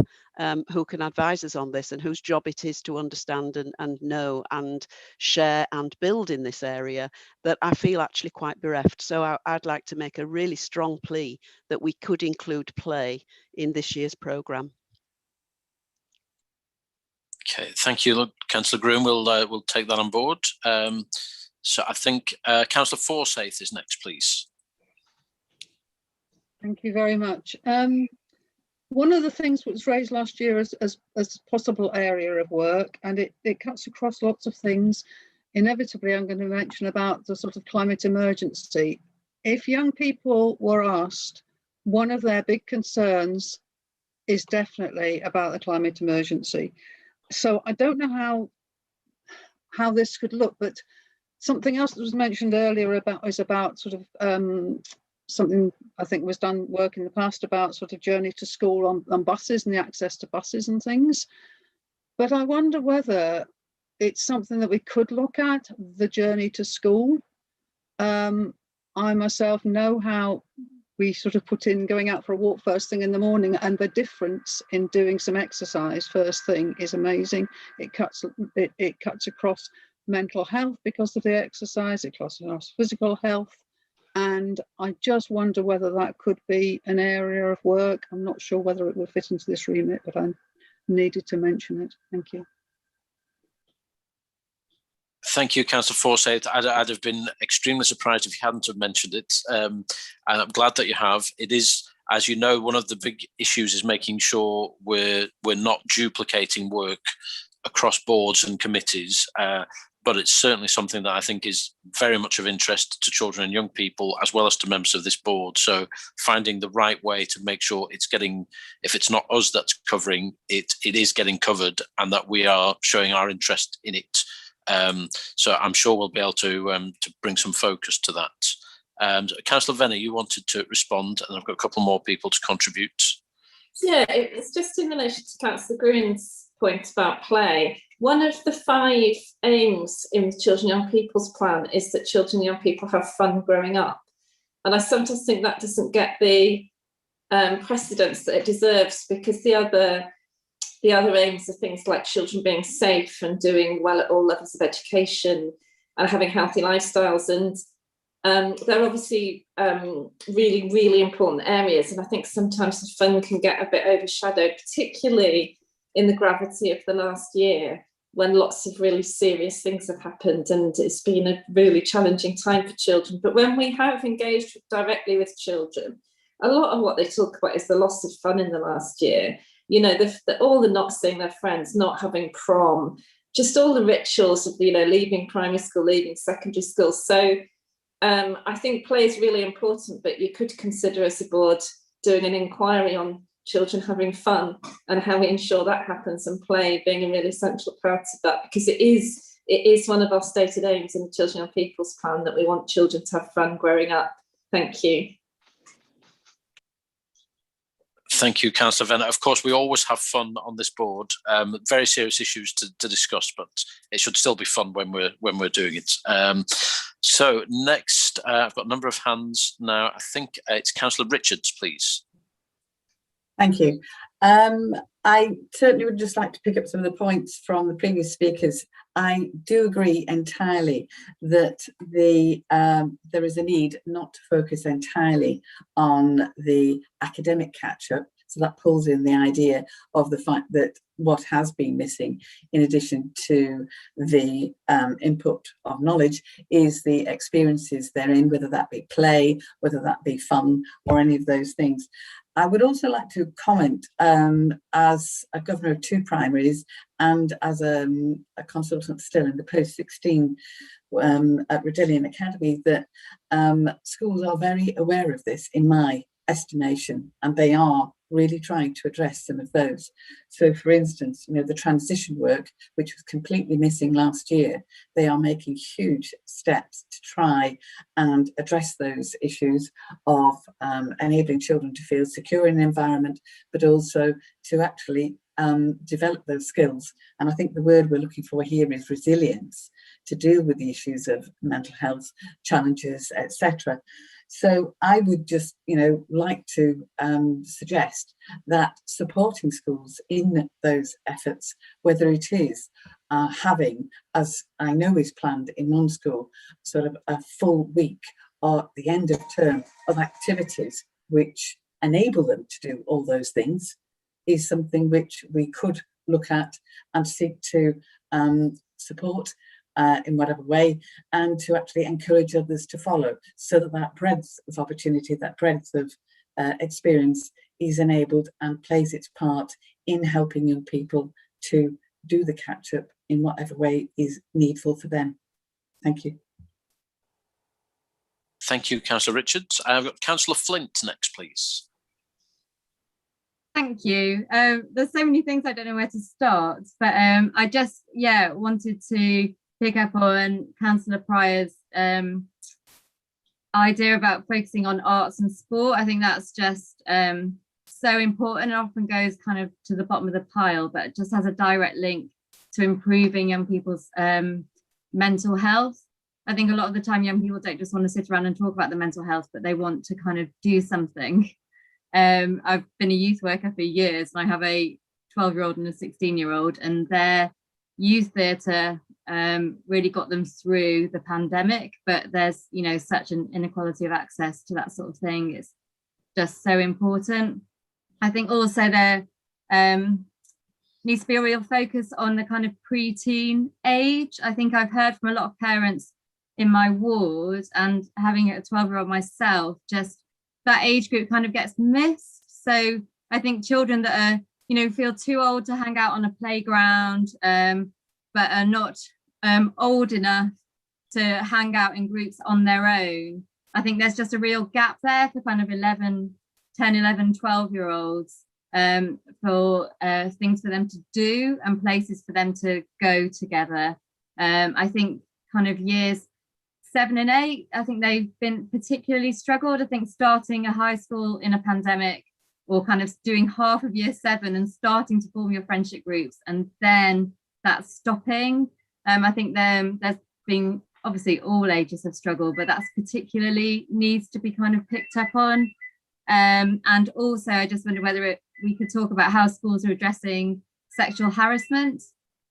who can advise us on this and whose job it is to understand and know and share and build in this area, that I feel actually quite bereft. So I'd like to make a really strong plea that we could include play in this year's programme. Okay, thank you, Councillor Groom. We'll take that on board. So I think Councillor Forsyth is next, please. Thank you very much. One of the things that was raised last year as a possible area of work, and it cuts across lots of things. Inevitably, I'm going to mention about the sort of climate emergency. If young people were asked, one of their big concerns is definitely about the climate emergency. so I don't know how this could look, but something else that was mentioned earlier about sort of something I think was done work in the past about sort of journey to school on buses and the access to buses and things. But I wonder whether it's something that we could look at, the journey to school. I myself know how we sort of put in going out for a walk first thing in the morning, and the difference in doing some exercise first thing is amazing. It cuts across mental health because of the exercise, it cuts across physical health, and I just wonder whether that could be an area of work. I'm not sure whether it will fit into this remit, but I needed to mention it. Thank you. Thank you, Councillor Forsyth. I'd have been extremely surprised if you hadn't have mentioned it. And I'm glad that you have. It is, as you know, one of the big issues is making sure we're not duplicating work across boards and committees. But it's certainly something that I think is very much of interest to children and young people, as well as to members of this board. So finding the right way to make sure it's getting, if it's not us that's covering it, it is getting covered, and that we are showing our interest in it. So I'm sure we'll be able to bring some focus to that. Councillor Venner, you wanted to respond, and I've got a couple more people to contribute. Yeah, it's just in relation to Councillor Green's point about play. One of the 5 aims in the Children and Young People's Plan is that children and young people have fun growing up. And I sometimes think that doesn't get the precedence that it deserves, because the other aims are things like children being safe and doing well at all levels of education and having healthy lifestyles. And they're obviously really, really important areas. And I think sometimes the fun can get a bit overshadowed, particularly in the gravity of the last year, when lots of really serious things have happened, and it's been a really challenging time for children. But when we have engaged directly with children, a lot of what they talk about is the loss of fun in the last year. You know, all the not seeing their friends, not having prom, just all the rituals of, you know, leaving primary school, leaving secondary school. So I think play is really important, but you could consider as a board doing an inquiry on children having fun and how we ensure that happens, and play being a really central part of that, because it is one of our stated aims in the Children and Young People's Plan that we want children to have fun growing up. Thank you. Thank you, Councillor Venner. Of course, we always have fun on this board. Very serious issues to discuss, but it should still be fun when we're doing it. So next, I've got a number of hands now. I think it's Councillor Richards, please. Thank you. I certainly would just like to pick up some of the points from the previous speakers. I do agree entirely that there is a need not to focus entirely on the academic catch-up. So that pulls in the idea of the fact that what has been missing, in addition to the input of knowledge, is the experiences therein, whether that be play, whether that be fun, or any of those things. I would also like to comment as a governor of 2 primaries and as a consultant still in the post-16 at Redillion Academy, that schools are very aware of this, in my estimation, and they are really trying to address some of those. So, for instance, you know, the transition work, which was completely missing last year, they are making huge steps to try and address those issues of enabling children to feel secure in the environment, but also to actually develop those skills. And I think the word we're looking for here is resilience, to deal with the issues of mental health challenges, etc. So I would just, you know, like to suggest that supporting schools in those efforts, whether it is having, as I know is planned in non-school, sort of a full week or at the end of term of activities which enable them to do all those things, is something which we could look at and seek to support in whatever way, and to actually encourage others to follow, so that that breadth of opportunity, that breadth of experience is enabled and plays its part in helping young people to do the catch-up in whatever way is needful for them. Thank you. Thank you, Councillor Richards. I've got Councillor Flint next, please. Thank you. There's so many things I don't know where to start, but I just wanted to pick up on Councillor Pryor's idea about focusing on arts and sport. I think that's just so important. It often goes kind of to the bottom of the pile, but it just has a direct link to improving young people's mental health. I think a lot of the time young people don't just want to sit around and talk about their mental health, but they want to kind of do something. I've been a youth worker for years, and I have a 12-year-old and a 16-year-old, and their youth theatre really got them through the pandemic, but there's, you know, such an inequality of access to that sort of thing. It's just so important. I think also there needs to be a real focus on the kind of pre-teen age. I think I've heard from a lot of parents in my ward, and having a 12-year-old myself, just that age group kind of gets missed. So I think children that are, you know, feel too old to hang out on a playground, but are not old enough to hang out in groups on their own. I think there's just a real gap there for kind of 10, 11, 12-year-olds for things for them to do and places for them to go together. I think kind of years 7 and 8, I think they've been particularly struggled. I think starting a high school in a pandemic, or kind of doing half of year 7 and starting to form your friendship groups, and then that's stopping. I think there's been, obviously all ages have struggled, but that's particularly needs to be kind of picked up on. And also I just wonder whether we could talk about how schools are addressing sexual harassment.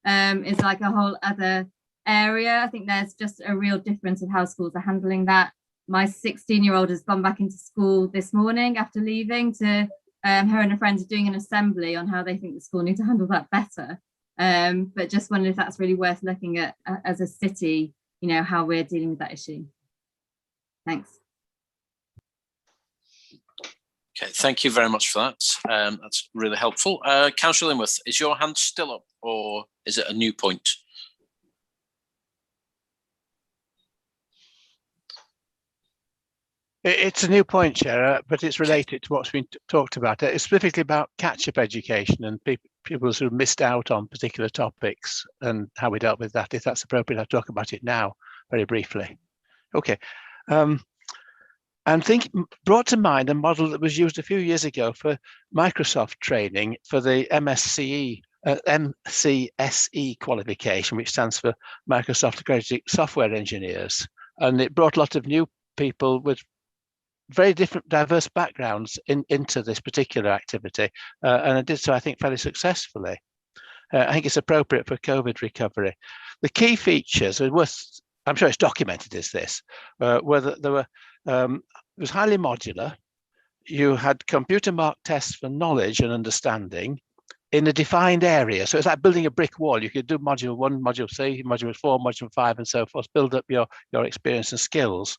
Is like a whole other area. I think there's just a real difference of how schools are handling that. My 16-year-old has gone back into school this morning after leaving to her and her friends are doing an assembly on how they think the school need to handle that better. But just wondering if that's really worth looking at as a city, you know, how we're dealing with that issue. Thanks. Okay, thank you very much for that. That's really helpful. Councillor Linworth, is your hand still up, or is it a new point? It's a new point, Chair, but it's related to what's been talked about. It's specifically about catch-up education and people who missed out on particular topics and how we dealt with that. If that's appropriate, I'll talk about it now very briefly. Okay. And brought to mind a model that was used a few years ago for Microsoft training for the MCSE qualification, which stands for Microsoft Accredited Software Engineers. And it brought a lot of new people with very different, diverse backgrounds into this particular activity. And it did so, I think, fairly successfully. I think it's appropriate for COVID recovery. The key features are worth, I'm sure it's documented as this, were that there were, it was highly modular. You had computer marked tests for knowledge and understanding in a defined area. So it's like building a brick wall. You could do module 1, module 3, module 4, module 5, and so forth, build up your experience and skills.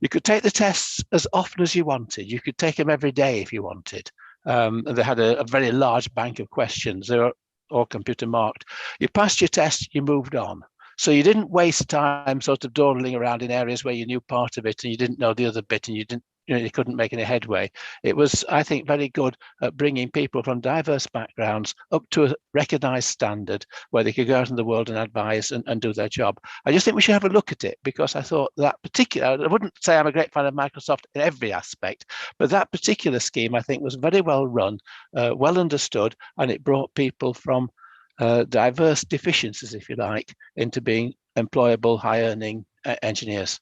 You could take the tests as often as you wanted. You could take them every day if you wanted. They had a very large bank of questions. They were all computer marked. You passed your test, you moved on. So you didn't waste time sort of dawdling around in areas where you knew part of it and you didn't know the other bit, and you couldn't make any headway. It was, I think, very good at bringing people from diverse backgrounds up to a recognized standard where they could go out in the world and advise and do their job. I just think we should have a look at it, because I thought that particular, I wouldn't say I'm a great fan of Microsoft in every aspect, but that particular scheme, I think, was very well run, well understood, and it brought people from diverse deficiencies, if you like, into being employable, high-earning engineers.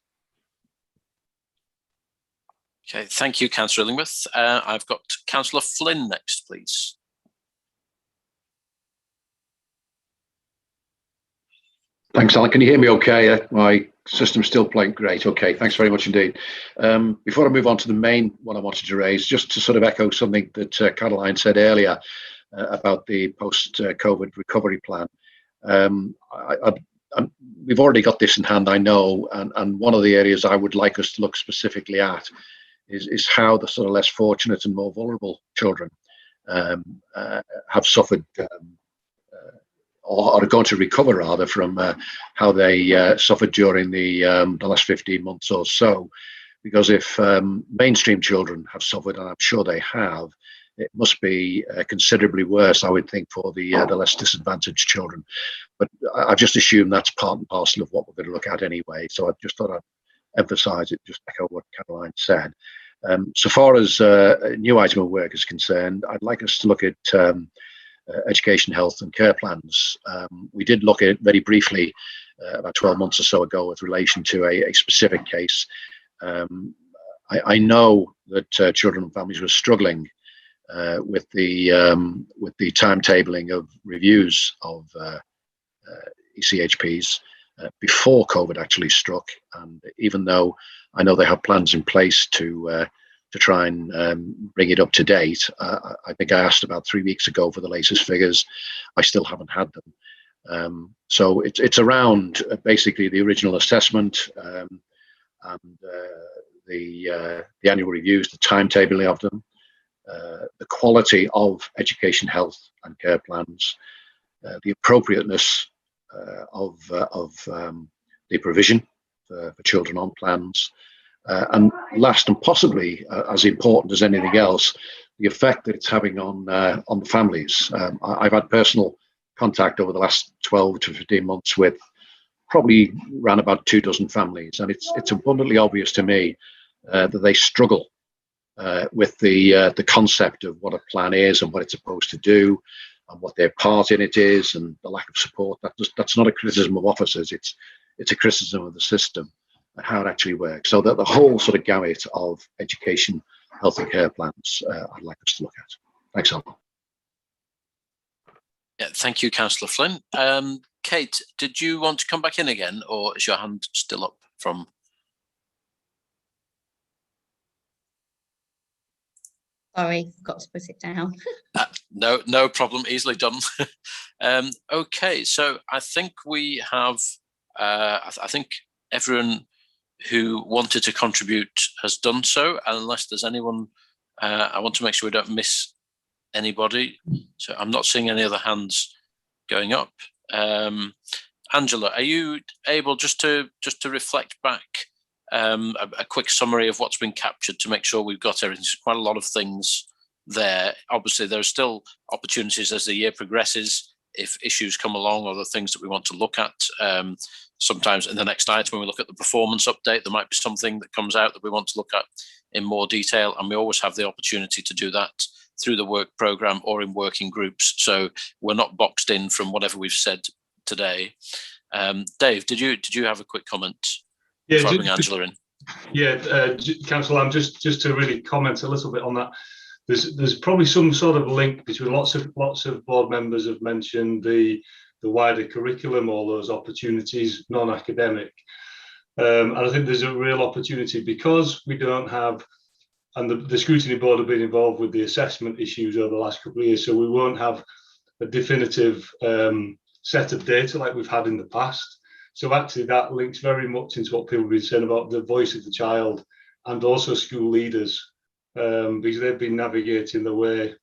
Okay, thank you, Councillor Illingworth. I've got Councillor Flynn next, please. Thanks, Alan. Can you hear me okay? My system's still playing great. Okay, thanks very much indeed. Before I move on to the main one I wanted to raise, just to sort of echo something that Caroline said earlier about the post-COVID recovery plan. We've already got this in hand, I know, and one of the areas I would like us to look specifically at is how the sort of less fortunate and more vulnerable children have suffered or are going to recover rather from how they suffered during the last 15 months or so. Because if mainstream children have suffered, and I'm sure they have, it must be considerably worse, I would think, for the less disadvantaged children. But I've just assumed that's part and parcel of what we're going to look at anyway. So I just thought I'd emphasise it, just echo what Caroline said. So far as a new item of work is concerned, I'd like us to look at education, health and care plans. We did look at it very briefly about 12 months or so ago with relation to a specific case. I know that children and families were struggling with the timetabling of reviews of ECHPs before COVID actually struck, and even though I know they have plans in place to try and bring it up to date, I think I asked about 3 weeks ago for the latest figures. I still haven't had them. So it's around basically the original assessment and the annual reviews, the timetabling of them, the quality of education, health and care plans, the appropriateness of the provision for children on plans, and last and possibly as important as anything else, the effect that it's having on the families. I've had personal contact over the last 12 to 15 months with probably around about 24 families, and it's abundantly obvious to me that they struggle with the concept of what a plan is and what it's supposed to do and what their part in it is, and the lack of support. That's not a criticism of officers, it's a criticism of the system and how it actually works. So that the whole sort of gamut of education, health and care plans, I'd like us to look at. Thanks, Alan. Yeah, thank you, Councillor Flynn. Kate, did you want to come back in again, or is your hand still up from? Sorry, got to put it down. No problem, easily done. Okay, so I think we have, I think everyone who wanted to contribute has done so, unless there's anyone, I want to make sure we don't miss anybody. So I'm not seeing any other hands going up. Angela, are you able just to reflect back a quick summary of what's been captured to make sure we've got everything? There's quite a lot of things there. Obviously, there are still opportunities as the year progresses if issues come along or the things that we want to look at. Sometimes in the next item, when we look at the performance update, there might be something that comes out that we want to look at in more detail, and we always have the opportunity to do that through the work programme or in working groups. So we're not boxed in from whatever we've said today. Dave, did you have a quick comment? Yeah, before I bring Angela in? Yeah, Councillor Lamb, just to really comment a little bit on that. There's probably some sort of link between lots of board members have mentioned the wider curriculum, all those opportunities, non-academic, and I think there's a real opportunity because we don't have, and the scrutiny board have been involved with the assessment issues over the last couple of years, so we won't have a definitive set of data like we've had in the past. So actually that links very much into what people have been saying about the voice of the child and also school leaders, because they've been navigating the way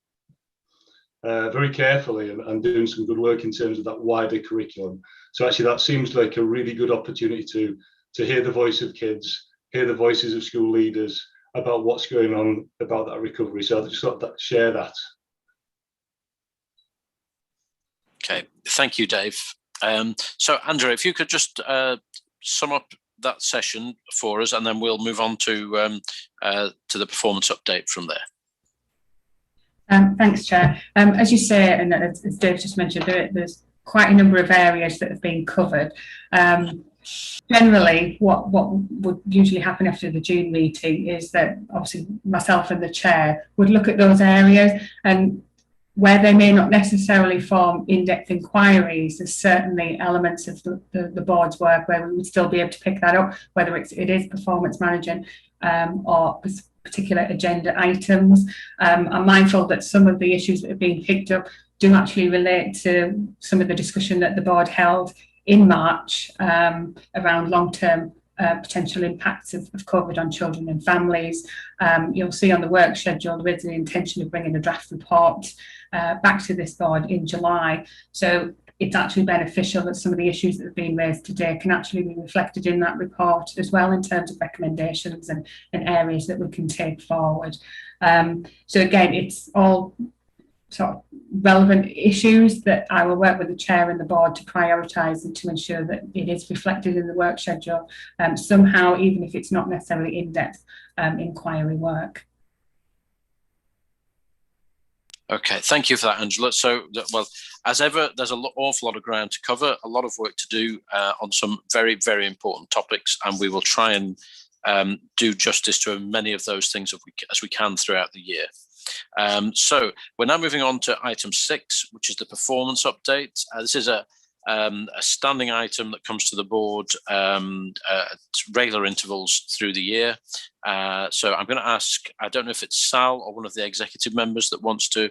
very carefully and doing some good work in terms of that wider curriculum. So actually that seems like a really good opportunity to hear the voice of kids, hear the voices of school leaders about what's going on about that recovery. So I just thought that share that. Okay, thank you, Dave. So Andrew, if you could just sum up that session for us, and then we'll move on to the performance update from there. Thanks, Chair. As you say, and as Dave just mentioned, there's quite a number of areas that have been covered. Generally, what would usually happen after the June meeting is that obviously myself and the Chair would look at those areas, and where they may not necessarily form in-depth inquiries, there's certainly elements of the board's work where we would still be able to pick that up, whether it is performance management or particular agenda items. I'm mindful that some of the issues that have been picked up do actually relate to some of the discussion that the board held in March around long-term potential impacts of COVID on children and families. You'll see on the work schedule there is the intention of bringing a draft report back to this board in July. So it's actually beneficial that some of the issues that have been raised today can actually be reflected in that report as well, in terms of recommendations and areas that we can take forward. So again, it's all sort of relevant issues that I will work with the chair and the board to prioritise and to ensure that it is reflected in the work schedule somehow, even if it's not necessarily in-depth inquiry work. Okay, thank you for that, Angela. So, well, as ever, there's an awful lot of ground to cover, a lot of work to do on some very, very important topics, and we will try and do justice to as many of those things as we can throughout the year. So we're now moving on to item 6, which is the performance update. This is a standing item that comes to the board at regular intervals through the year. So I'm going to ask, I don't know if it's Sal or one of the executive members that wants to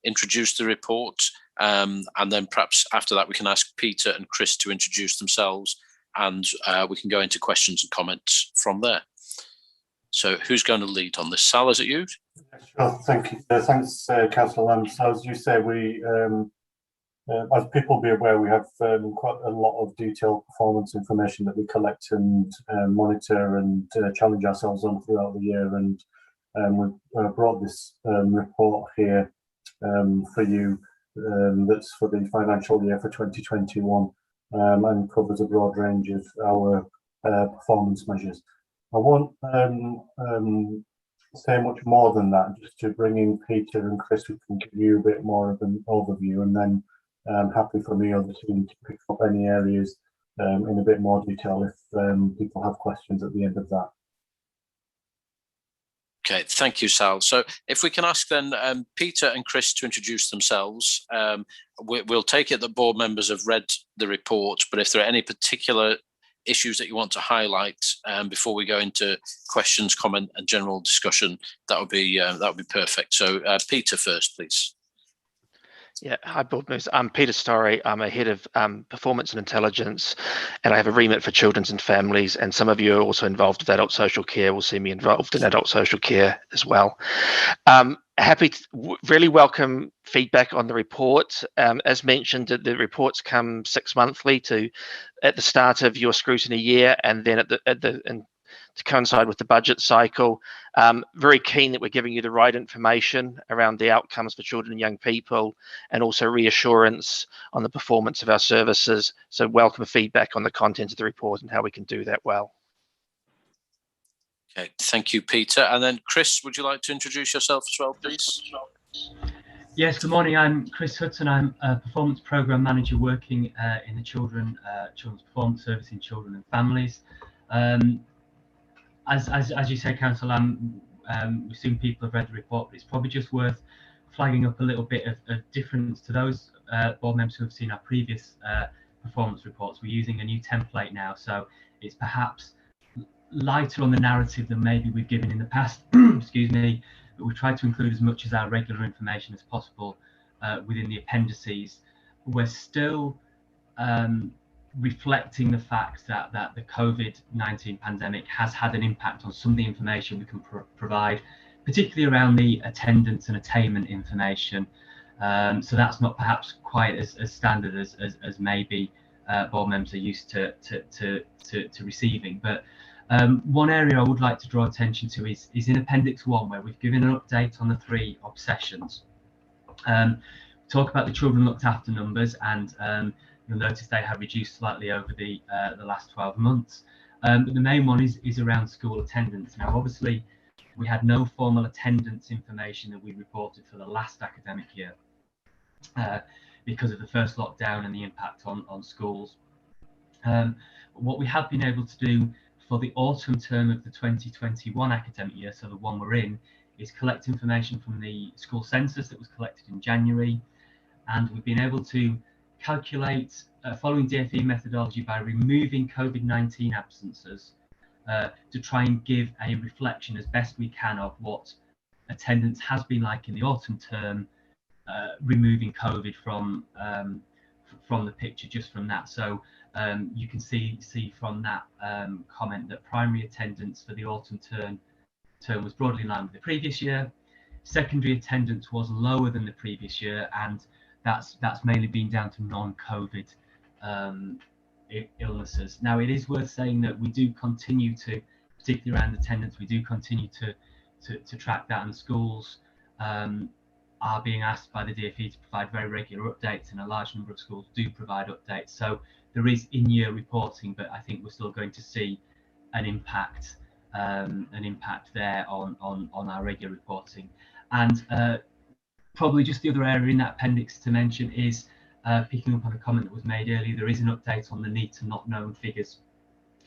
introduce the report, and then perhaps after that we can ask Peter and Chris to introduce themselves, and we can go into questions and comments from there. So who's going to lead on this? Sal, is it you? Sure, thank you. Thanks, Councillor Lamb. So as you say, we, as people will be aware, we have quite a lot of detailed performance information that we collect and monitor and challenge ourselves on throughout the year. And we've brought this report here for you that's for the financial year for 2021 and covers a broad range of our performance measures. I won't say much more than that, just to bring in Peter and Chris, who can give you a bit more of an overview, and then I'm happy for me or the team to pick up any areas in a bit more detail if people have questions at the end of that. Okay, thank you, Sal. So if we can ask then Peter and Chris to introduce themselves. We'll take it that board members have read the report, but if there are any particular issues that you want to highlight before we go into questions, comment and general discussion, that would be perfect. So Peter first, please. Yeah, hi board members. I'm Peter Storey. I'm a head of performance and intelligence, and I have a remit for children's and families. And some of you are also involved with adult social care. Will see me involved in adult social care as well. Happy to really welcome feedback on the report. As mentioned, the reports come 6 monthly at the start of your scrutiny year, and then to coincide with the budget cycle. Very keen that we're giving you the right information around the outcomes for children and young people, and also reassurance on the performance of our services. So welcome feedback on the content of the report and how we can do that well. Okay, thank you, Peter. And then Chris, would you like to introduce yourself as well, please? Yes, good morning. I'm Chris Hudson. I'm a performance programme manager working in the Children's Performance Service in Children and Families. As you say, Councillor Lamb, we've seen people have read the report, but it's probably just worth flagging up a little bit of difference to those board members who have seen our previous performance reports. We're using a new template now, so it's perhaps lighter on the narrative than maybe we've given in the past, excuse me, but we've tried to include as much as our regular information as possible within the appendices. We're still reflecting the fact that the COVID-19 pandemic has had an impact on some of the information we can provide, particularly around the attendance and attainment information. So that's not perhaps quite as standard as maybe board members are used to receiving. But one area I would like to draw attention to is in Appendix 1, where we've given an update on the 3 obsessions. Talk about the children looked after numbers, and you'll notice they have reduced slightly over the last 12 months. But the main one is around school attendance. Now, obviously, we had no formal attendance information that we reported for the last academic year because of the first lockdown and the impact on schools. What we have been able to do for the autumn term of the 2021 academic year, so the one we're in, is collect information from the school census that was collected in January, and we've been able to calculate following DfE methodology by removing COVID-19 absences to try and give a reflection as best we can of what attendance has been like in the autumn term, removing COVID from the picture just from that. So you can see from that comment that primary attendance for the autumn term was broadly in line with the previous year. Secondary attendance was lower than the previous year, and that's mainly been down to non-COVID illnesses. Now, it is worth saying that we do continue to, particularly around attendance, we do continue to track that, and schools are being asked by the DfE to provide very regular updates, and a large number of schools do provide updates. So there is in-year reporting, but I think we're still going to see an impact there on our regular reporting. And probably just the other area in that appendix to mention is picking up on a comment that was made earlier. There is an update on the need to not known figures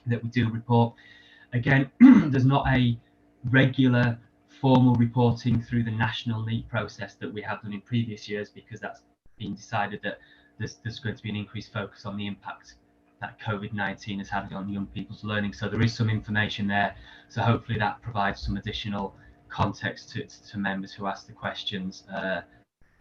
that we do report. Again, there's not a regular formal reporting through the national NEAT process that we have done in previous years, because that's been decided that there's going to be an increased focus on the impact that COVID-19 has had on young people's learning. So there is some information there. So hopefully that provides some additional context to members who asked the questions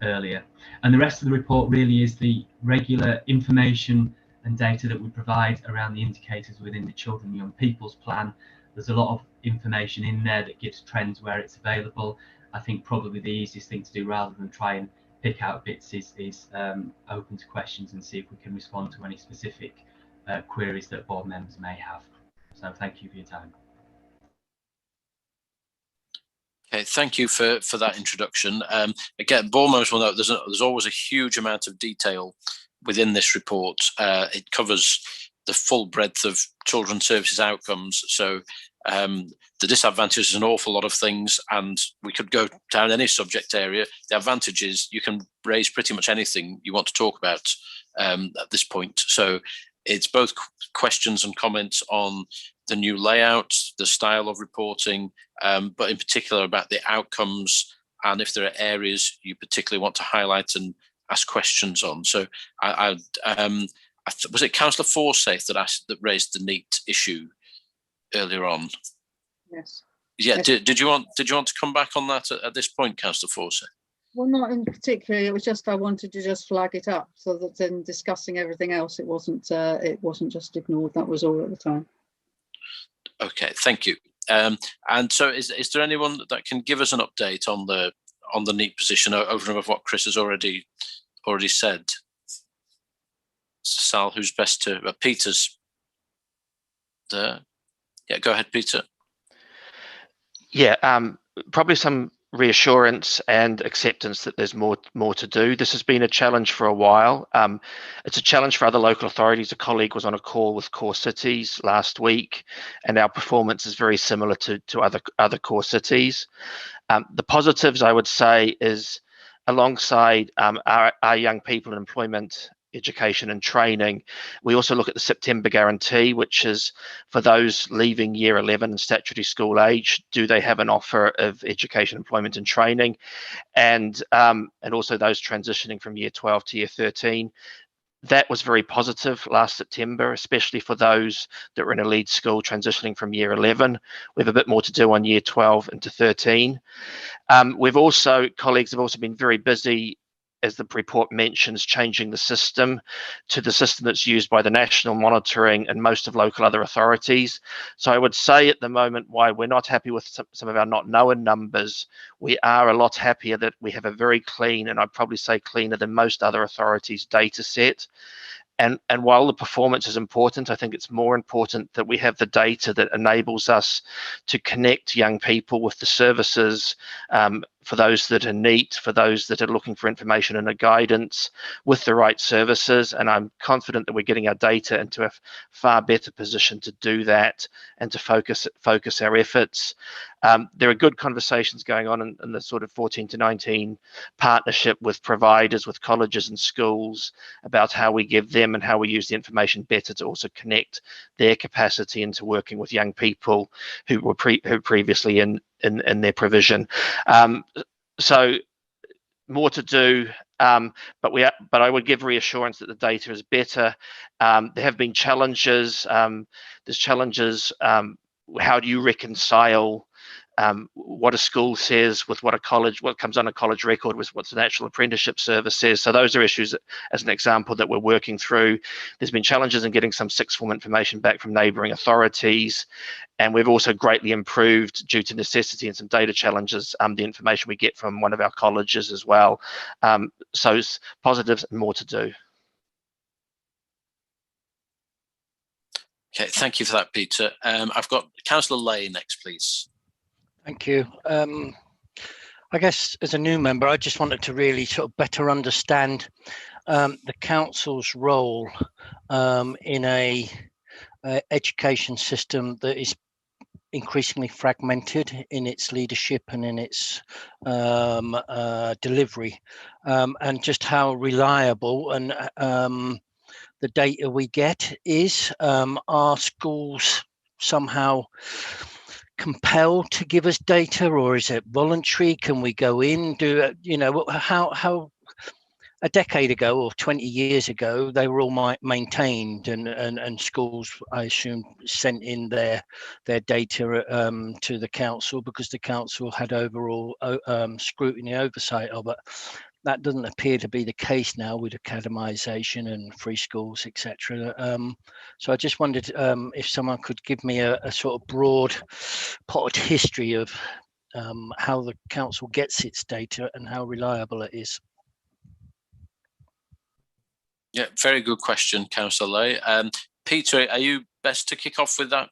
earlier. And the rest of the report really is the regular information and data that we provide around the indicators within the Children and Young People's Plan. There's a lot of information in there that gives trends where it's available. I think probably the easiest thing to do, rather than try and pick out bits, is open to questions and see if we can respond to any specific queries that board members may have. So thank you for your time. Okay, thank you for that introduction. Again, board members will note there's always a huge amount of detail within this report. It covers the full breadth of children's services outcomes. So the disadvantage is an awful lot of things, and we could go down any subject area. The advantage is you can raise pretty much anything you want to talk about at this point. So it's both questions and comments on the new layout, the style of reporting, but in particular about the outcomes, and if there are areas you particularly want to highlight and ask questions on. So was it Councillor Forsyth that raised the NEAT issue earlier on? Yes. Yeah. Yes. Did you want to come back on that at this point, Councillor Forsyth? Well, not in particular. It was just I wanted to just flag it up so that in discussing everything else, it wasn't just ignored. That was all at the time. Okay, thank you. And so, is there anyone that can give us an update on the NEAT position over and above what Chris has already said? Sal, who's best to? Peter's there. Yeah, go ahead, Peter. Yeah, probably some reassurance and acceptance that there's more to do. This has been a challenge for a while. It's a challenge for other local authorities. A colleague was on a call with core cities last week, and our performance is very similar to other core cities. The positives, I would say, is alongside our young people in employment, education and training, we also look at the September guarantee, which is for those leaving year 11 and statutory school age. Do they have an offer of education, employment and training? And also those transitioning from year 12 to year 13. That was very positive last September, especially for those that were in a Leeds school transitioning from year 11. We have a bit more to do on year 12 into 13. Colleagues have also been very busy, as the report mentions, changing the system to the system that's used by the national monitoring and most of local other authorities. So I would say at the moment, why we're not happy with some of our not known numbers, we are a lot happier that we have a very clean, and I'd probably say cleaner than most other authorities, data set. And while the performance is important, I think it's more important that we have the data that enables us to connect young people with the services, for those that are NEAT, for those that are looking for information and a guidance with the right services. And I'm confident that we're getting our data into a far better position to do that and to focus our efforts. There are good conversations going on in the sort of 14 to 19 partnership with providers, with colleges and schools, about how we give them and how we use the information better to also connect their capacity into working with young people who were previously in their provision. So more to do, but I would give reassurance that the data is better. There have been challenges. There's challenges. How do you reconcile what a school says with what comes on a college record with what the National Apprenticeship Service says. So those are issues, as an example, that we're working through. There's been challenges in getting some sixth form information back from neighbouring authorities, and we've also greatly improved, due to necessity and some data challenges, the information we get from one of our colleges as well. So positives and more to do. Okay, thank you for that, Peter. I've got Councillor Lay next, please. Thank you. I guess as a new member, I just wanted to really sort of better understand the council's role in a education system that is increasingly fragmented in its leadership and in its delivery, and just how reliable and the data we get is. Are schools somehow compelled to give us data, or is it voluntary? Can we go in, do how a decade ago or 20 years ago they were all maintained, and schools, I assume, sent in their data to the council because the council had overall scrutiny oversight of it. That doesn't appear to be the case now with academisation and free schools, etc. So I just wondered if someone could give me a sort of broad potted history of how the council gets its data and how reliable it is. Yeah, very good question, Councillor Lay. Peter, are you best to kick off with that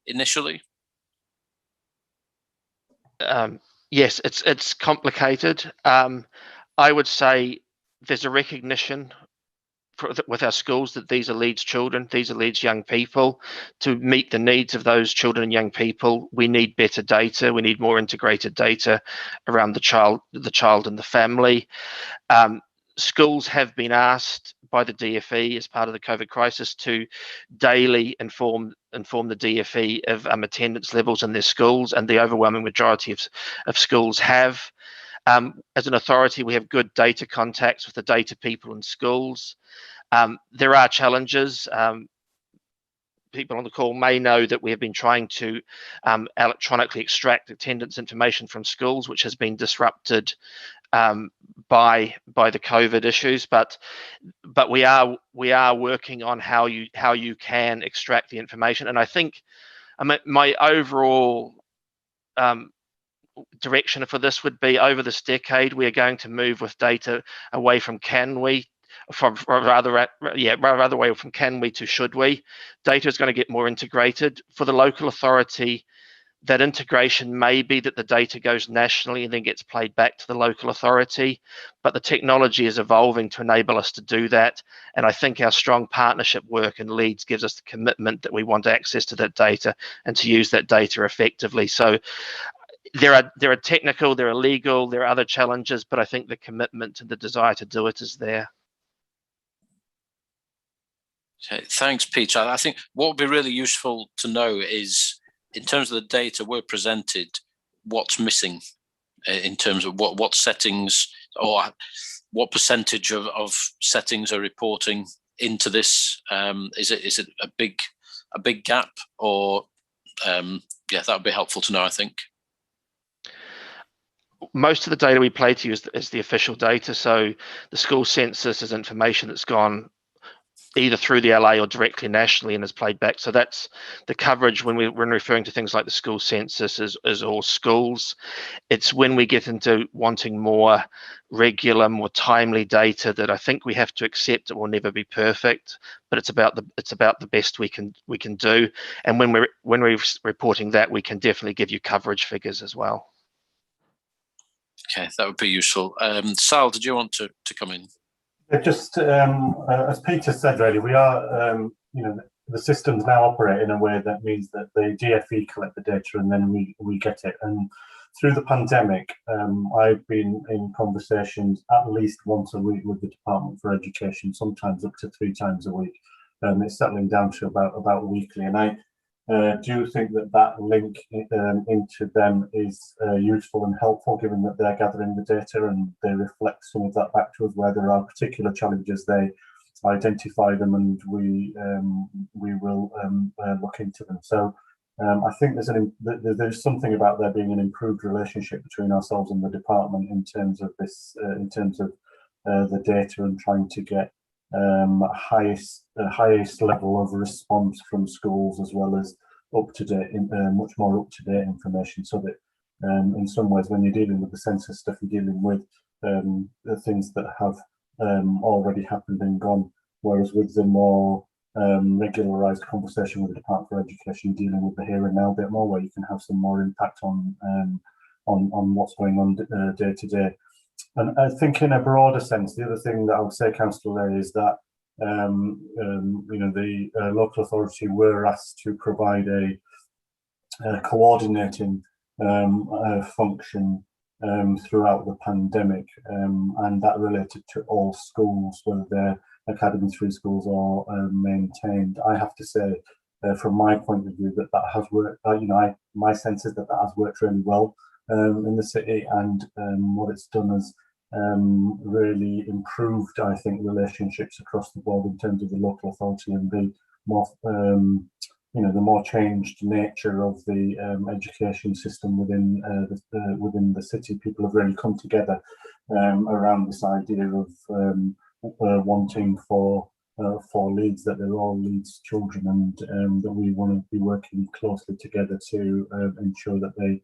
initially? Yes, it's complicated. I would say there's a recognition with our schools that these are Leeds children, these are Leeds young people. To meet the needs of those children and young people, we need better data. We need more integrated data around the child and the family. Schools have been asked by the DfE as part of the COVID crisis to daily inform the DfE of attendance levels in their schools, and the overwhelming majority of schools have. As an authority, we have good data contacts with the data people in schools. There are challenges. People on the call may know that we have been trying to electronically extract attendance information from schools, which has been disrupted by the COVID issues. But we are working on how you can extract the information. And I think my overall direction for this would be, over this decade, we are going to move with data away from rather away from can we to should we. Data is going to get more integrated. For the local authority, that integration may be that the data goes nationally and then gets played back to the local authority, but the technology is evolving to enable us to do that. And I think our strong partnership work in Leeds gives us the commitment that we want access to that data and to use that data effectively. So there are technical, there are legal, there are other challenges, but I think the commitment and the desire to do it is there. Okay, thanks, Peter. I think what would be really useful to know is, in terms of the data we're presented, what's missing in terms of what settings, or what percentage of settings are reporting into this. Is it a big gap, or yeah, that would be helpful to know, I think. Most of the data we play to you is the official data. So the school census is information that's gone either through the LA or directly nationally and is played back. So that's the coverage when we're referring to things like the school census is all schools. It's when we get into wanting more regular, more timely data that I think we have to accept it will never be perfect, but it's about the best we can do. And when we're reporting that, we can definitely give you coverage figures as well. Okay, that would be useful. Sal, did you want to come in? Just as Peter said, really, we are, the systems now operate in a way that means that the DfE collect the data and then we get it. And through the pandemic, I've been in conversations at least once a week with the Department for Education, sometimes up to 3 times a week. It's settling down to about weekly. And I do think that link into them is useful and helpful, given that they're gathering the data and they reflect some of that back to us. Where there are particular challenges, they identify them and we will look into them. So I think there's something about there being an improved relationship between ourselves and the department in terms of this, the data, and trying to get highest level of response from schools, as well as much more up to date information, so that in some ways, when you're dealing with the census stuff, you're dealing with the things that have already happened and gone, whereas with the more regularized conversation with the Department for Education, dealing with the here and now a bit more, where you can have some more impact on what's going on day to day. And I think in a broader sense, the other thing that I would say, Councillor Lay, is that the local authority were asked to provide a coordinating function throughout the pandemic, and that related to all schools, whether they're Academy 3 schools or maintained. I have to say, from my point of view, that has worked. My sense is that has worked really well in the city, and what it's done is really improved, I think, relationships across the board in terms of the local authority and the more the more changed nature of the education system within the city. People have really come together around this idea of wanting for Leeds, that they're all Leeds children, and that we want to be working closely together to ensure that they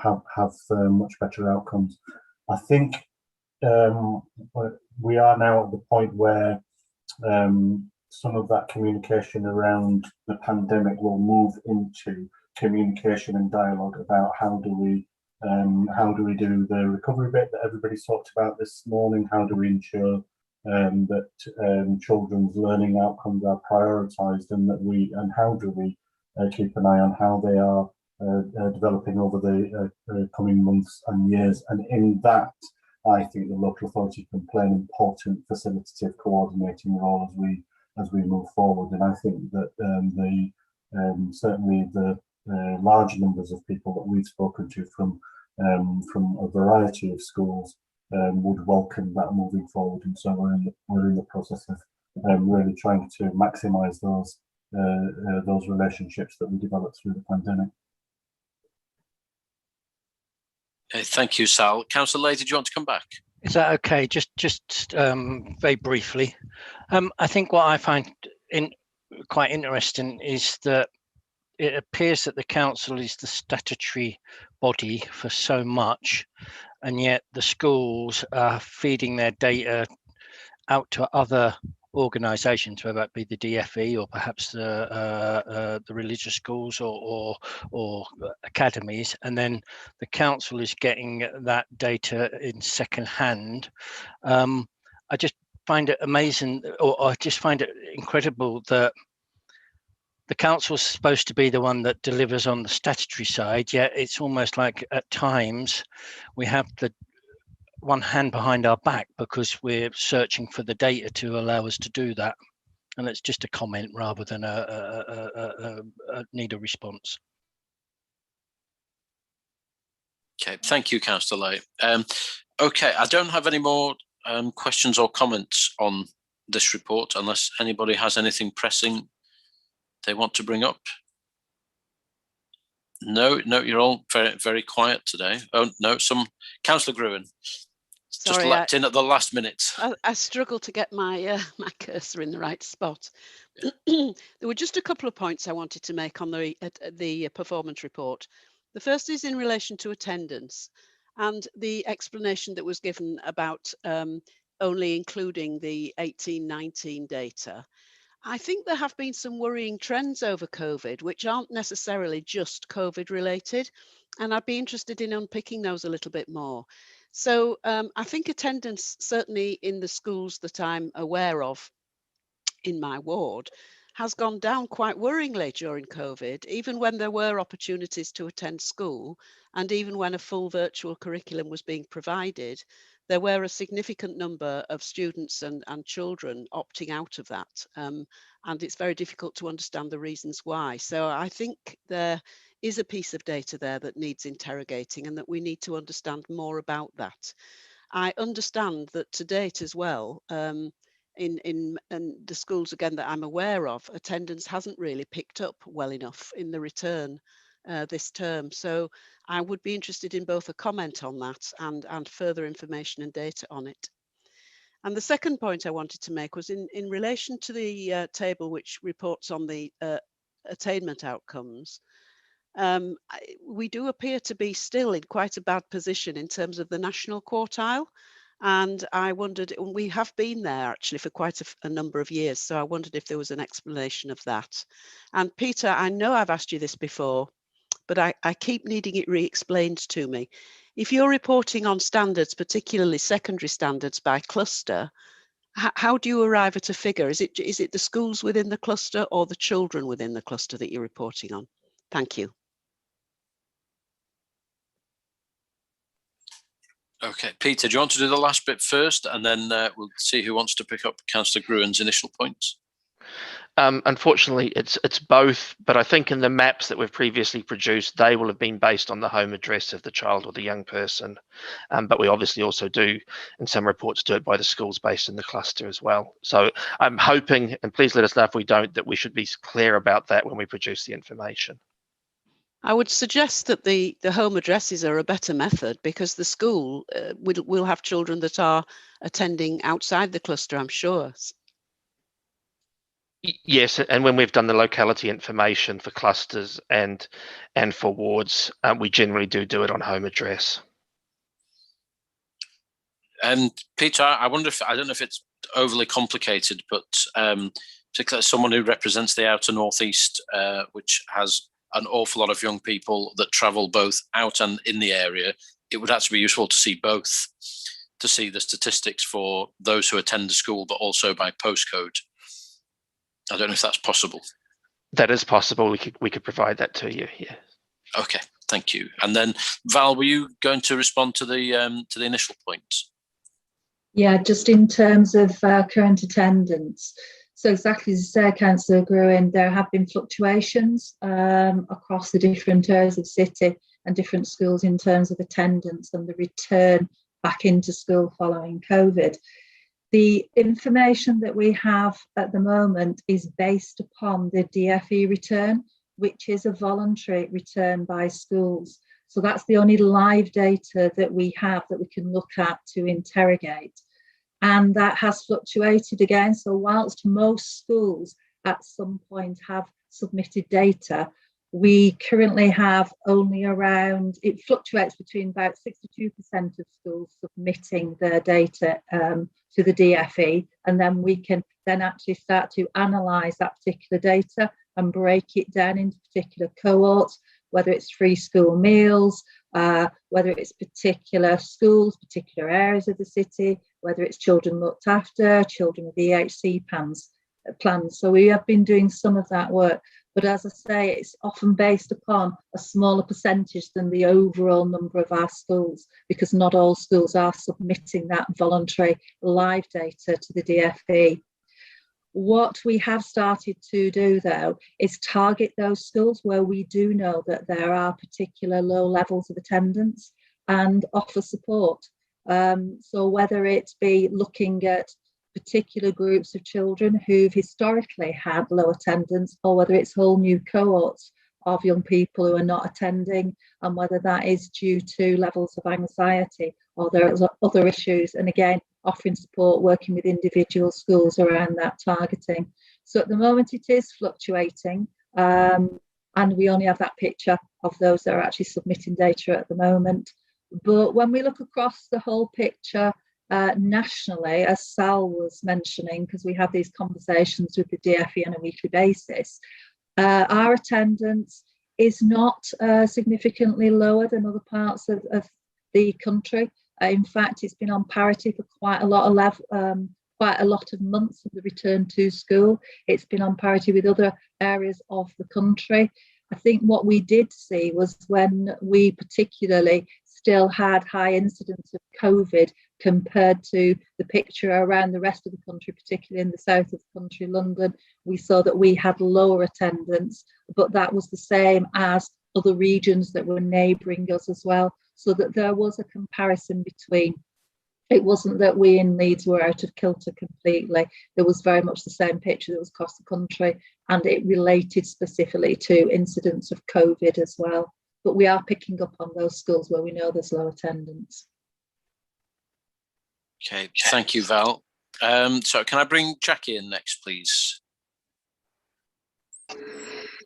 have much better outcomes. I think we are now at the point where some of that communication around the pandemic will move into communication and dialogue about how do we do the recovery bit that everybody's talked about this morning. How do we ensure that children's learning outcomes are prioritised, and how do we keep an eye on how they are developing over the coming months and years. And in that, I think the local authority can play an important facilitative coordinating role as we move forward. And I think that certainly the large numbers of people that we've spoken to from a variety of schools would welcome that moving forward. And so we're in the process of really trying to maximise those relationships that we developed through the pandemic. Thank you, Sal. Councillor Lay, did you want to come back? Is that okay? Just very briefly. I think what I find quite interesting is that it appears that the council is the statutory body for so much, and yet the schools are feeding their data out to other organisations, whether it be the DFE or perhaps the religious schools or academies, and then the council is getting that data in second hand. I just find it amazing, or I just find it incredible that the council is supposed to be the one that delivers on the statutory side, yet it's almost like at times we have the one hand behind our back because we're searching for the data to allow us to do that. And it's just a comment rather than a need a response. Okay, thank you, Councillor Lay. Okay, I don't have any more questions or comments on this report, unless anybody has anything pressing they want to bring up. No, you're all very, very quiet today. Oh no, Councillor Gruen. Sorry, just leapt in at the last minute. I struggled to get my my cursor in the right spot. There were just a couple of points I wanted to make on the performance report. The first is in relation to attendance and the explanation that was given about only including the 18-19 data. I think there have been some worrying trends over COVID, which aren't necessarily just COVID related, and I'd be interested in unpicking those a little bit more. So I think attendance, certainly in the schools that I'm aware of in my ward, has gone down quite worryingly during COVID, even when there were opportunities to attend school, and even when a full virtual curriculum was being provided, there were a significant number of students and children opting out of that. And it's very difficult to understand the reasons why. So I think there is a piece of data there that needs interrogating, and that we need to understand more about that. I understand that to date as well, in the schools again that I'm aware of, attendance hasn't really picked up well enough in the return this term. So I would be interested in both a comment on that and further information and data on it. And the second point I wanted to make was in relation to the table which reports on the attainment outcomes. We do appear to be still in quite a bad position in terms of the national quartile. And I wondered, we have been there actually for quite a number of years. So I wondered if there was an explanation of that. And Peter, I know I've asked you this before, but I keep needing it re-explained to me. If you're reporting on standards, particularly secondary standards by cluster, how do you arrive at a figure? Is it the schools within the cluster or the children within the cluster that you're reporting on? Thank you. Okay, Peter, do you want to do the last bit first, and then we'll see who wants to pick up Councillor Gruen's initial points? Unfortunately, it's both, but I think in the maps that we've previously produced, they will have been based on the home address of the child or the young person. But we obviously also do, in some reports, do it by the schools based in the cluster as well. So I'm hoping, and please let us know if we don't, that we should be clear about that when we produce the information. I would suggest that the home addresses are a better method, because the school will have children that are attending outside the cluster, I'm sure. Yes, and when we've done the locality information for clusters and for wards, we generally do it on home address. And Peter, I wonder if, I don't know if it's overly complicated, but particularly as someone who represents the outer northeast, which has an awful lot of young people that travel both out and in the area, it would actually be useful to see both, to see the statistics for those who attend the school, but also by postcode. I don't know if that's possible. That is possible. We could provide that to you. Yeah. Okay, thank you. And then Val, were you going to respond to the initial points? Yeah, just in terms of current attendance. So exactly as you say, Councillor Gruen, there have been fluctuations across the different areas of the city and different schools in terms of attendance and the return back into school following COVID. The information that we have at the moment is based upon the DFE return, which is a voluntary return by schools. So that's the only live data that we have that we can look at to interrogate. And that has fluctuated again. So whilst most schools at some point have submitted data, we currently have only around, it fluctuates between about 62% of schools submitting their data to the DFE, and then we can then actually start to analyse that particular data and break it down into particular cohorts, whether it's free school meals, whether it's particular schools, particular areas of the city, whether it's children looked after, children with EHC plans. So we have been doing some of that work. But as I say, it's often based upon a smaller percentage than the overall number of our schools, because not all schools are submitting that voluntary live data to the DFE. What we have started to do, though, is target those schools where we do know that there are particular low levels of attendance and offer support. So whether it be looking at particular groups of children who've historically had low attendance, or whether it's whole new cohorts of young people who are not attending, and whether that is due to levels of anxiety or there are other issues, and again offering support, working with individual schools around that targeting. So at the moment it is fluctuating, and we only have that picture of those that are actually submitting data at the moment. But when we look across the whole picture, nationally, as Sal was mentioning, because we have these conversations with the DFE on a weekly basis, our attendance is not significantly lower than other parts of the country. In fact, it's been on parity for quite a lot of months of the return to school. It's been on parity with other areas of the country. I think what we did see was when we particularly still had high incidence of COVID compared to the picture around the rest of the country, particularly in the south of the country, London, we saw that we had lower attendance, but that was the same as other regions that were neighbouring us as well, so that there was a comparison between It wasn't that we in Leeds were out of kilter completely. There was very much the same picture that was across the country, and it related specifically to incidents of COVID as well. But we are picking up on those schools where we know there's low attendance. Okay, thank you, Val. So can I bring Jackie in next, please?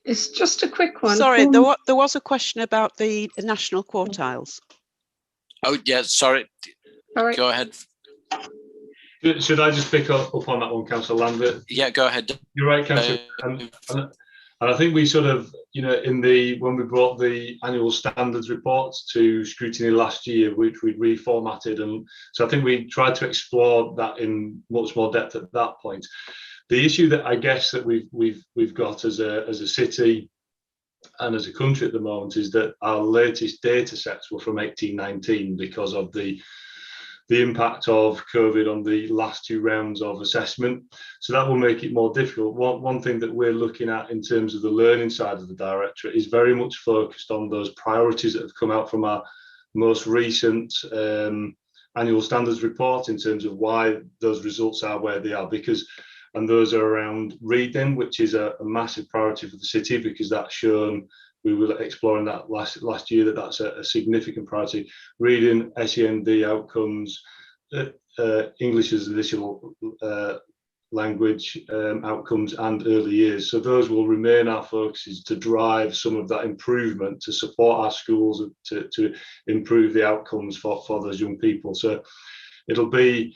It's just a quick one. Sorry, there was a question about the national quartiles. Oh, yeah, sorry. All right. Go ahead. Should I just pick up on that one, Councillor Lambert? Yeah, go ahead. You're right, Councillor. And I think we sort of, when we brought the annual standards reports to Scrutiny last year, which we'd reformatted, and so I think we tried to explore that in much more depth at that point. The issue that I guess that we've got as a city and as a country at the moment is that our latest data sets were from 1819 because of the impact of COVID on the last 2 rounds of assessment. So that will make it more difficult. One thing that we're looking at in terms of the learning side of the directorate is very much focused on those priorities that have come out from our most recent annual standards report in terms of why those results are where they are, and those are around reading, which is a massive priority for the city, because that's shown, we were exploring that last year, that's a significant priority. Reading, SEND outcomes, English as additional language outcomes, and early years. So those will remain our focuses to drive some of that improvement, to support our schools, to improve the outcomes for those young people. So it'll be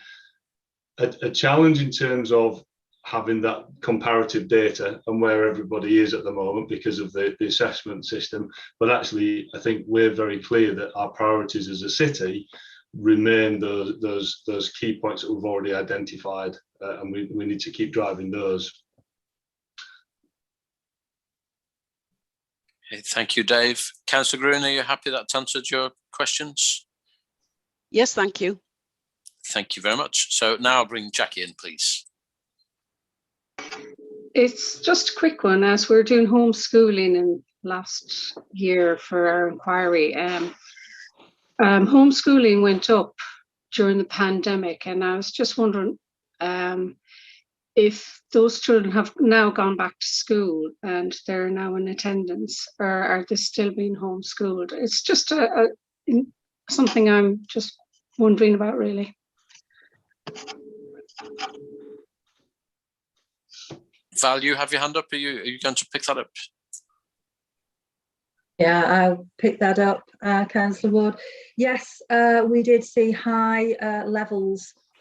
a challenge in terms of having that comparative data and where everybody is at the moment because of the assessment system. But actually, I think we're very clear that our priorities as a city remain those key points that we've already identified, and we need to keep driving those. Okay, thank you, Dave. Councillor Gruen, are you happy that's answered your questions? Yes, thank you. Thank you very much. So now I'll bring Jackie in, please. It's just a quick one. As we're doing homeschooling in last year for our inquiry, homeschooling went up during the pandemic, and I was just wondering if those children have now gone back to school and they're now in attendance, or are they still being homeschooled? It's just something I'm just wondering about, really. Val, you have your hand up. Are you going to pick that up? Yeah, I'll pick that up, Councillor Ward. Yes, we did see high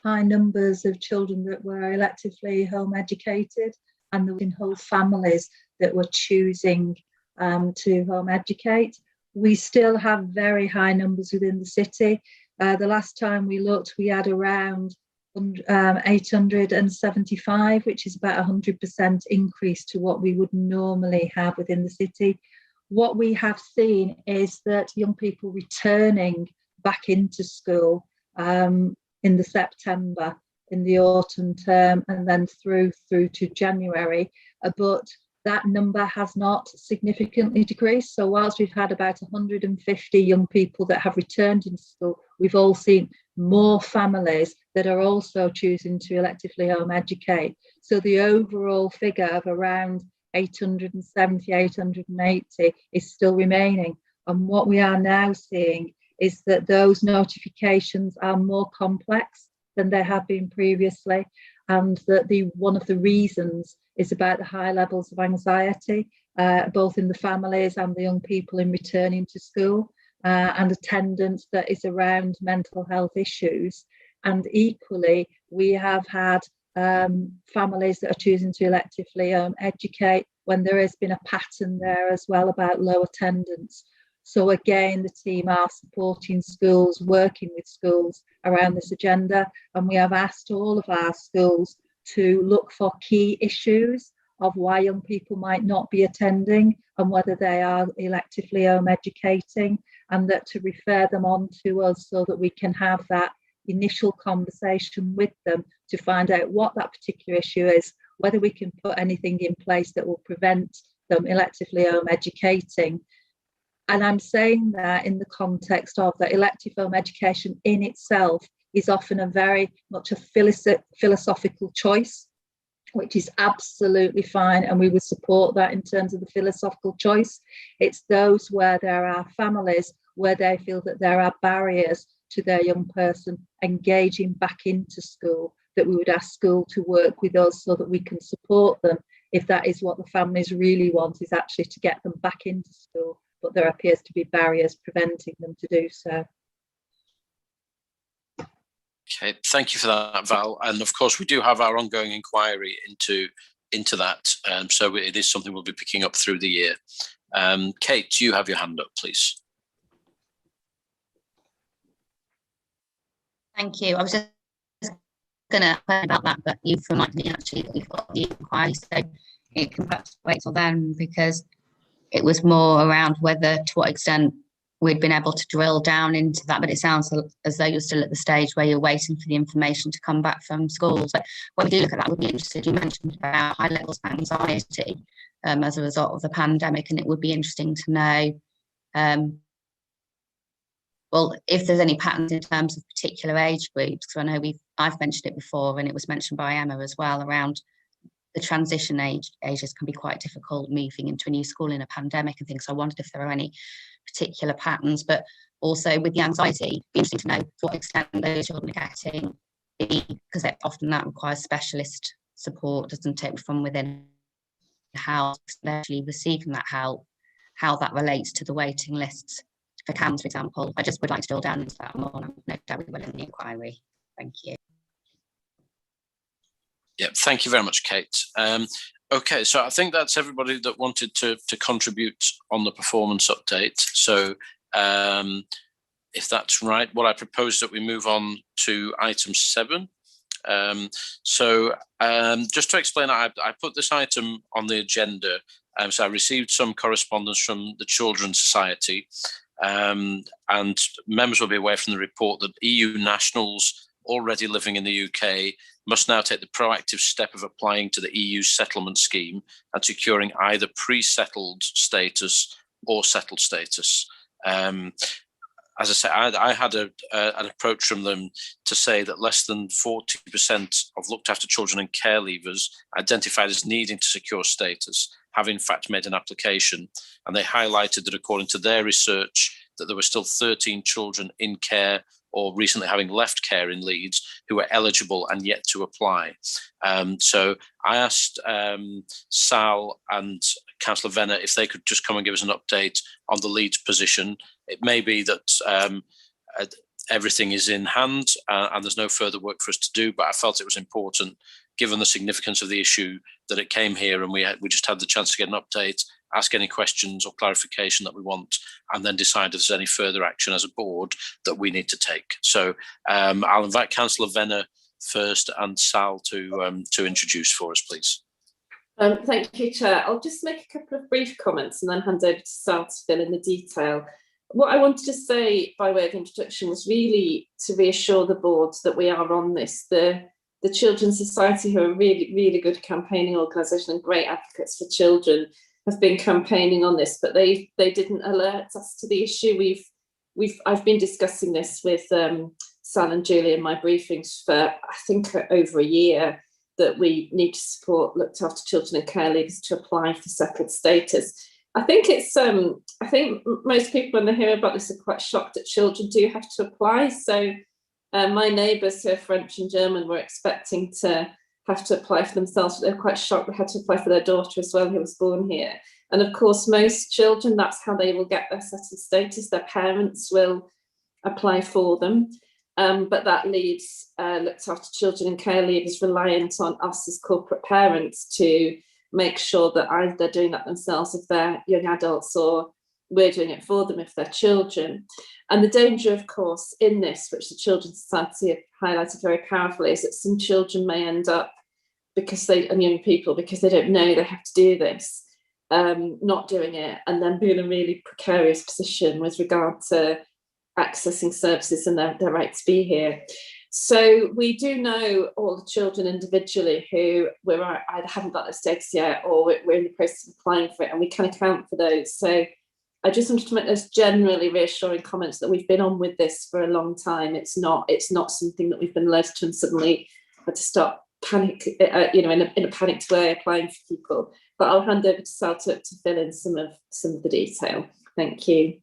numbers of children that were electively home educated, and there were whole families that were choosing to home educate. We still have very high numbers within the city. The last time we looked, we had around 875, which is about 100% increase to what we would normally have within the city. What we have seen is that young people returning back into school in the September, in the autumn term, and then through to January, but that number has not significantly decreased. So whilst we've had about 150 young people that have returned into school, we've all seen more families that are also choosing to electively home educate. So the overall figure of around 870, 880 is still remaining. And what we are now seeing is that those notifications are more complex than they have been previously, and that one of the reasons is about the high levels of anxiety, both in the families and the young people in returning to school, and attendance that is around mental health issues. And equally, we have had families that are choosing to electively educate when there has been a pattern there as well about low attendance. So again, the team are supporting schools, working with schools around this agenda, and we have asked all of our schools to look for key issues of why young people might not be attending and whether they are electively home educating, and that to refer them on to us so that we can have that initial conversation with them to find out what that particular issue is, whether we can put anything in place that will prevent them electively home educating. And I'm saying that in the context of that elective home education in itself is often a very much a philosophical choice, which is absolutely fine, and we would support that in terms of the philosophical choice. It's those where there are families where they feel that there are barriers to their young person engaging back into school, that we would ask school to work with us so that we can support them if that is what the families really want, is actually to get them back into school, but there appears to be barriers preventing them to do so. Okay, thank you for that, Val. And of course, we do have our ongoing inquiry into that. So it is something we'll be picking up through the year. Kate, do you have your hand up, please? Thank you. I was just going to say about that, but you've reminded me actually that we've got the inquiry, so it can perhaps wait till then, because it was more around whether, to what extent we'd been able to drill down into that, but it sounds as though you're still at the stage where you're waiting for the information to come back from schools. But when we do look at that, we'd be interested. You mentioned about high levels of anxiety as a result of the pandemic, and it would be interesting to know, well, if there's any patterns in terms of particular age groups, because I know I've mentioned it before, and it was mentioned by Emma as well, around the transition ages can be quite difficult moving into a new school in a pandemic and things. So I wondered if there are any particular patterns, but also with the anxiety, it'd be interesting to know to what extent those children are getting, because often that requires specialist support, doesn't it, from within the house, they're actually receiving that help, how that relates to the waiting lists for CAMS, for example. I just would like to drill down into that more, and no doubt we will in the inquiry. Thank you. Yeah, thank you very much, Kate. Okay, so I think that's everybody that wanted to contribute on the performance update. So if that's right, what I propose that we move on to item 7. Just to explain, I put this item on the agenda. So I received some correspondence from the Children's Society, and members will be aware from the report that EU nationals already living in the UK must now take the proactive step of applying to the EU settlement scheme and securing either pre-settled status or settled status. As I say, I had an approach from them to say that less than 40% of looked after children and care leavers identified as needing to secure status have in fact made an application. And they highlighted that according to their research, that there were still 13 children in care or recently having left care in Leeds who were eligible and yet to apply. So I asked Sal and Councillor Venner if they could just come and give us an update on the Leeds position. It may be that everything is in hand and there's no further work for us to do, but I felt it was important, given the significance of the issue, that it came here and we just had the chance to get an update, ask any questions or clarification that we want, and then decide if there's any further action as a board that we need to take. So I'll invite Councillor Venner first and Sal to introduce for us, please. Thank you, Chair. I'll just make a couple of brief comments and then hand over to Sal to fill in the detail. What I wanted to say by way of introduction was really to reassure the board that we are on this. The Children's Society, who are a really, really good campaigning organisation and great advocates for children, have been campaigning on this, but they didn't alert us to the issue. I've been discussing this with Sal and Julie in my briefings for I think over a year, that we need to support looked after children and care leavers to apply for settled status. I think I think most people when they hear about this are quite shocked that children do have to apply. So my neighbours who are French and German were expecting to have to apply for themselves, but they're quite shocked they had to apply for their daughter as well, who was born here. And of course, most children, that's how they will get their settled status. Their parents will apply for them. But that leaves looked after children and care leavers reliant on us as corporate parents to make sure that either they're doing that themselves if they're young adults, or we're doing it for them if they're children. And the danger, of course, in this, which the Children's Society have highlighted very powerfully, is that some children may end up, and young people, because they don't know they have to do this, not doing it, and then be in a really precarious position with regard to accessing services and their right to be here. So we do know all the children individually who either haven't got their status yet or we're in the process of applying for it, and we can account for those. So I just wanted to make those generally reassuring comments that we've been on with this for a long time. It's not something that we've been alerted to and suddenly had to start panic, in a panicked way applying for people. But I'll hand over to Sal to fill in some of the detail. Thank you.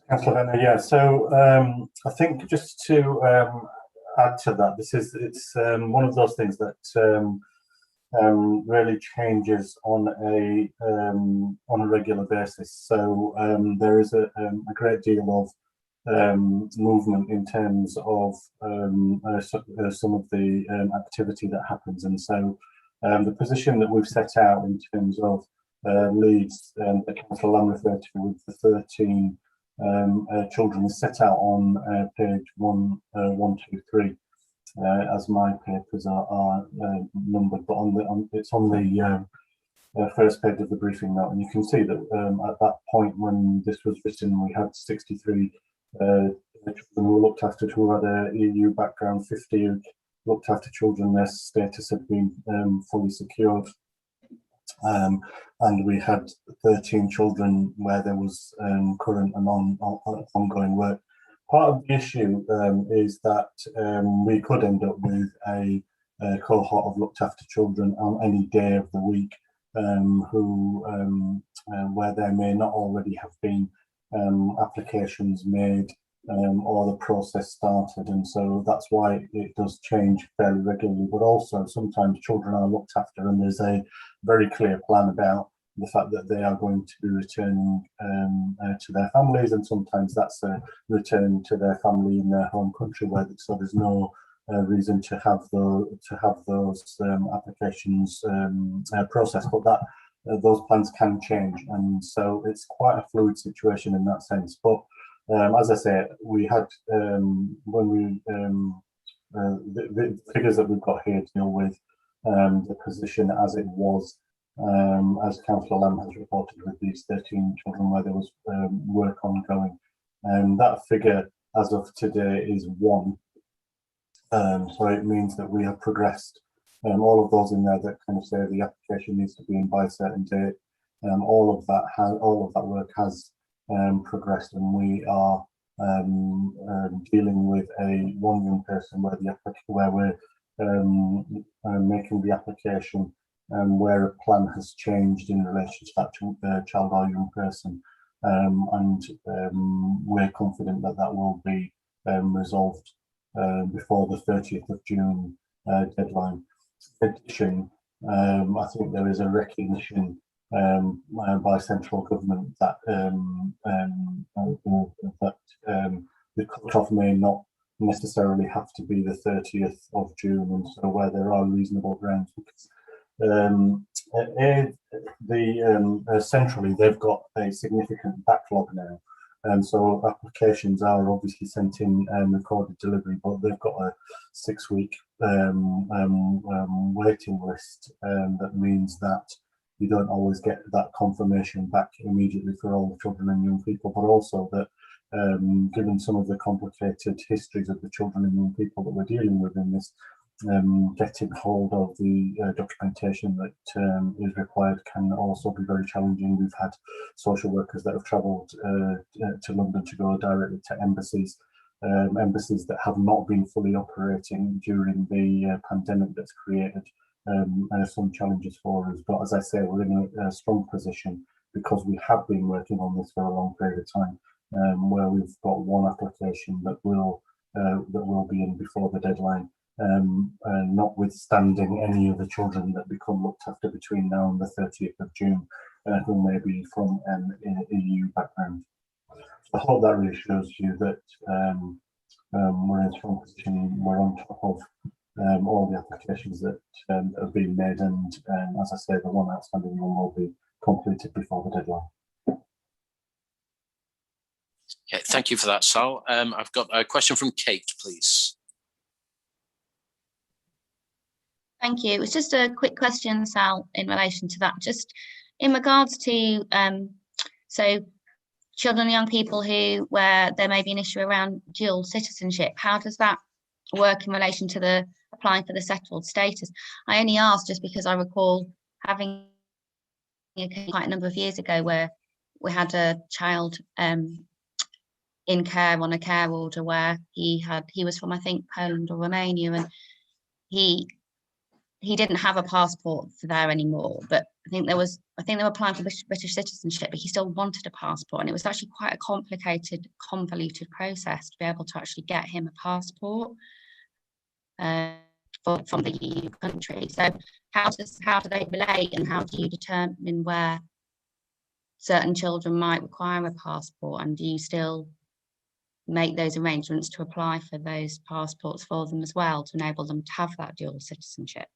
Councillor Venner, yeah. So I think just to add to that, it's one of those things that really changes on a regular basis. So there is a great deal of movement in terms of some of the activity that happens, and so the position that we've set out in terms of Leeds, the Councillor Lamb referred to with the 13 children is set out on page 123, as my papers are numbered, but it's on the first page of the briefing note, and you can see that at that point when this was written, we had 63 children who were looked after who had a EU background, 50 who looked after children their status had been fully secured. And we had 13 children where there was current and ongoing work. Part of the issue is that we could end up with a cohort of looked after children on any day of the week where there may not already have been applications made or the process started, and so that's why it does change fairly regularly. But also sometimes children are looked after and there's a very clear plan about the fact that they are going to be returning to their families, and sometimes that's a return to their family in their home country, so there's no reason to have those applications processed, but those plans can change, and so it's quite a fluid situation in that sense. But as I say, we had the figures that we've got here deal with the position as it was, as Councillor Lamb has reported, with these 13 children where there was work ongoing. That figure as of today is 1. So it means that we have progressed. All of those in there that kind of say the application needs to be in by a certain date. All of that work has progressed, and we are dealing with one young person where we're making the application where a plan has changed in relation to that child or young person, and we're confident that that will be resolved before the 30th of June deadline. In addition, I think there is a recognition by central government that the cut-off may not necessarily have to be the 30th of June, and so where there are reasonable grounds, because centrally they've got a significant backlog now, and so applications are obviously sent in recorded delivery, but they've got a 6-week waiting list, that means that you don't always get that confirmation back immediately for all the children and young people, but also that given some of the complicated histories of the children and young people that we're dealing with in this, getting hold of the documentation that is required can also be very challenging. We've had social workers that have travelled to London to go directly to embassies that have not been fully operating during the pandemic that's created some challenges for us. But as I say, we're in a strong position because we have been working on this for a long period of time, where we've got one application that will be in before the deadline, notwithstanding any of the children that become looked after between now and the 30th of June, who may be from an EU background. So I hope that really shows you that we're in a strong position. We're on top of all the applications that have been made, and as I say, the one outstanding one will be completed before the deadline. Okay, thank you for that, Sal. I've got a question from Kate, please. Thank you. It's just a quick question, Sal, in relation to that. Just in regards to so children and young people where there may be an issue around dual citizenship, how does that work in relation to the applying for the settled status? I only asked just because I recall having quite a number of years ago where we had a child in care on a care order where he was from, I think, Poland or Romania, and he didn't have a passport for there anymore, but I think they were applying for British citizenship, but he still wanted a passport, and it was actually quite a complicated, convoluted process to be able to actually get him a passport from the EU country. So how do they relate, and how do you determine where certain children might require a passport, and do you still make those arrangements to apply for those passports for them as well to enable them to have that dual citizenship?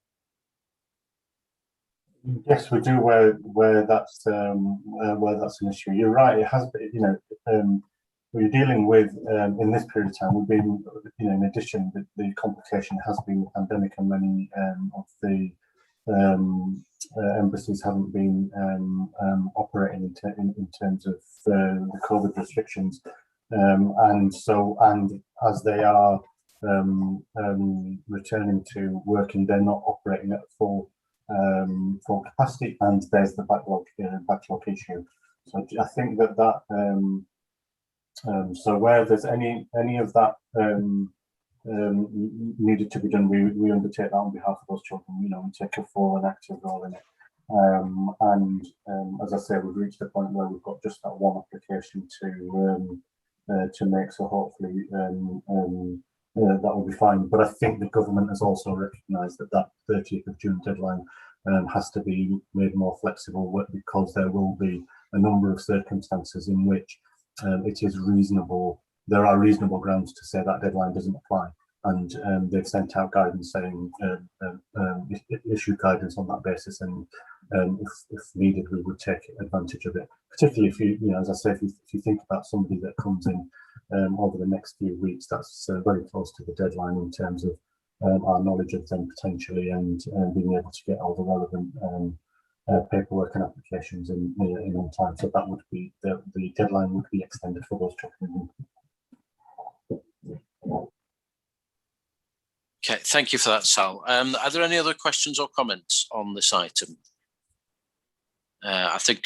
Yes, we do where that's an issue. You're right. It has been, you know, we're dealing with in this period of time. We've been, you know, in addition, the complication has been the pandemic, and many of the embassies haven't been operating in terms of the COVID restrictions, and as they are returning to working, they're not operating at full capacity, and there's the backlog issue. So I think that so where there's any of that needed to be done, we undertake that on behalf of those children. You know, we take a full and active role in it. And as I say, we've reached the point where we've got just that one application to make. So hopefully that will be fine. But I think the government has also recognised that 30th of June deadline has to be made more flexible, because there will be a number of circumstances in which it is reasonable. There are reasonable grounds to say that deadline doesn't apply, and they've sent out guidance saying issue guidance on that basis, and if needed, we would take advantage of it. Particularly if you know, as I say, if you think about somebody that comes in over the next few weeks, that's very close to the deadline in terms of our knowledge of them potentially, and being able to get all the relevant paperwork and applications in on time. So that would be the deadline would be extended for those children. Okay, thank you for that, Sal. Are there any other questions or comments on this item? I think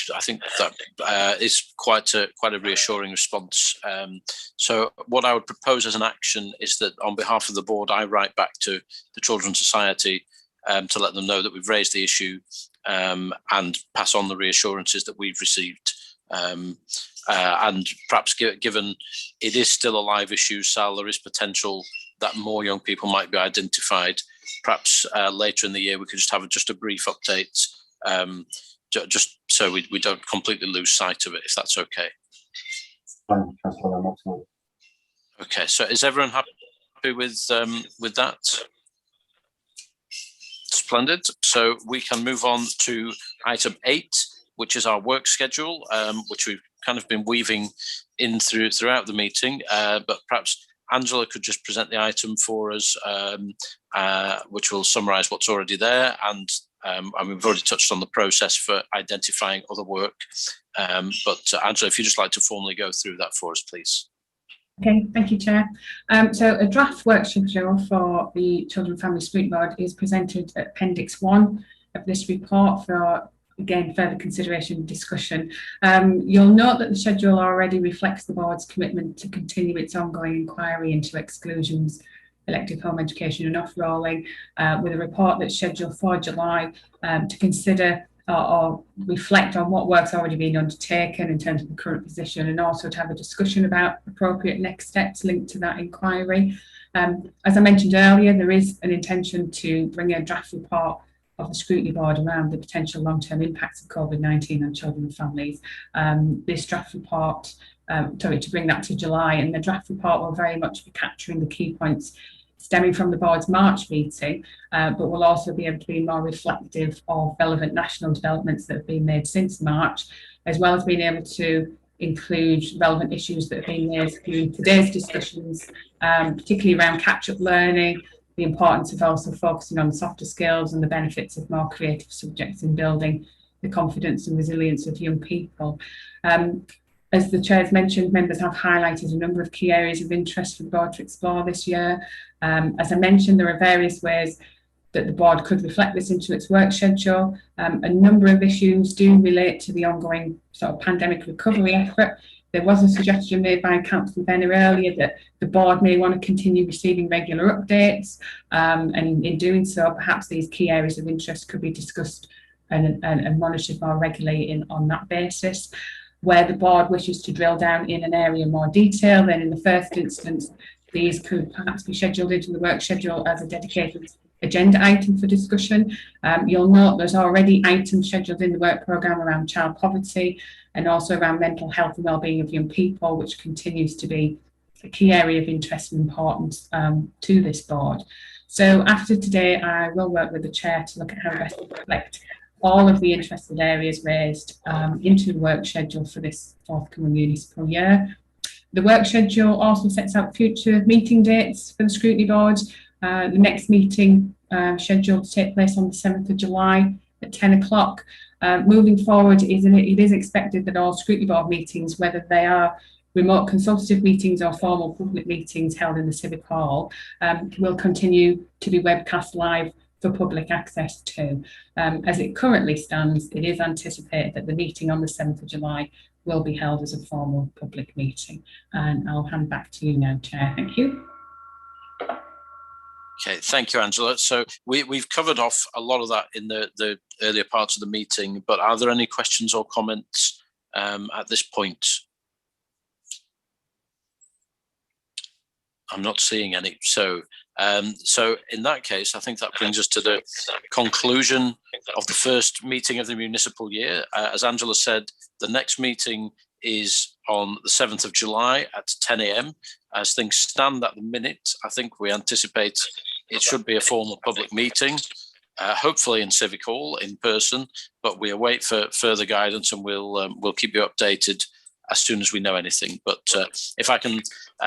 that is quite a reassuring response. So what I would propose as an action is that on behalf of the board, I write back to the Children's Society to let them know that we've raised the issue, and pass on the reassurances that we've received. And perhaps given it is still a live issue, Sal, there is potential that more young people might be identified. Perhaps later in the year we could just have a brief update, just so we don't completely lose sight of it, if that's okay. Okay, so is everyone happy with that? Splendid. So we can move on to item 8, which is our work schedule, which we've kind of been weaving in throughout the meeting, but perhaps Angela could just present the item for us, which will summarise what's already there, and we've already touched on the process for identifying other work. But Angela, if you'd just like to formally go through that for us, please. Okay, thank you, Chair. So a draft work schedule for the Children and Family Scrutiny Board is presented at Appendix 1 of this report for, again, further consideration and discussion. You'll note that the schedule already reflects the board's commitment to continue its ongoing inquiry into exclusions, elective home education and off-rolling, with a report that's scheduled for July to consider or reflect on what work's already been undertaken in terms of the current position, and also to have a discussion about appropriate next steps linked to that inquiry. As I mentioned earlier, there is an intention to bring a draft report of the Scrutiny Board around the potential long-term impacts of COVID-19 on children and families. This draft report, to bring that to July, and the draft report will very much be capturing the key points stemming from the board's March meeting, but will also be able to be more reflective of relevant national developments that have been made since March, as well as being able to include relevant issues that have been raised during today's discussions, particularly around catch-up learning, the importance of also focusing on softer skills and the benefits of more creative subjects in building the confidence and resilience of young people. As the Chair's mentioned, members have highlighted a number of key areas of interest for the board to explore this year. As I mentioned, there are various ways that the board could reflect this into its work schedule. A number of issues do relate to the ongoing sort of pandemic recovery effort. There was a suggestion made by Councillor Venner earlier that the board may want to continue receiving regular updates, and in doing so, perhaps these key areas of interest could be discussed and monitored more regularly on that basis. Where the board wishes to drill down in an area more detail, then in the first instance, these could perhaps be scheduled into the work schedule as a dedicated agenda item for discussion. You'll note there's already items scheduled in the work programme around child poverty and also around mental health and wellbeing of young people, which continues to be a key area of interest and importance to this board. So after today, I will work with the chair to look at how best to reflect all of the interested areas raised into the work schedule for this forthcoming municipal year. The work schedule also sets out future meeting dates for the Scrutiny Board. The next meeting scheduled to take place on the 7th of July at 10 o'clock. Moving forward, it is expected that all Scrutiny Board meetings, whether they are remote consultative meetings or formal public meetings held in the Civic Hall, will continue to be webcast live for public access too. As it currently stands, it is anticipated that the meeting on the 7th of July will be held as a formal public meeting. And I'll hand back to you now, Chair. Thank you. Okay, thank you, Angela. So we've covered off a lot of that in the earlier parts of the meeting, but are there any questions or comments at this point? I'm not seeing any. So in that case, I think that brings us to the conclusion of the first meeting of the municipal year. As Angela said, the next meeting is on the 7th of July at 10 a.m. As things stand at the minute, I think we anticipate it should be a formal public meeting, hopefully in Civic Hall in person, but we await for further guidance and we'll keep you updated as soon as we know anything. But if I can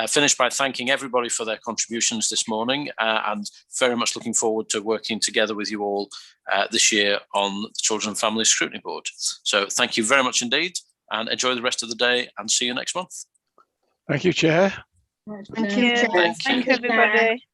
finish by thanking everybody for their contributions this morning, and very much looking forward to working together with you all this year on the Children and Family Scrutiny Board. So thank you very much indeed, and enjoy the rest of the day, and see you next month. Thank you, Chair. Thank you, everybody.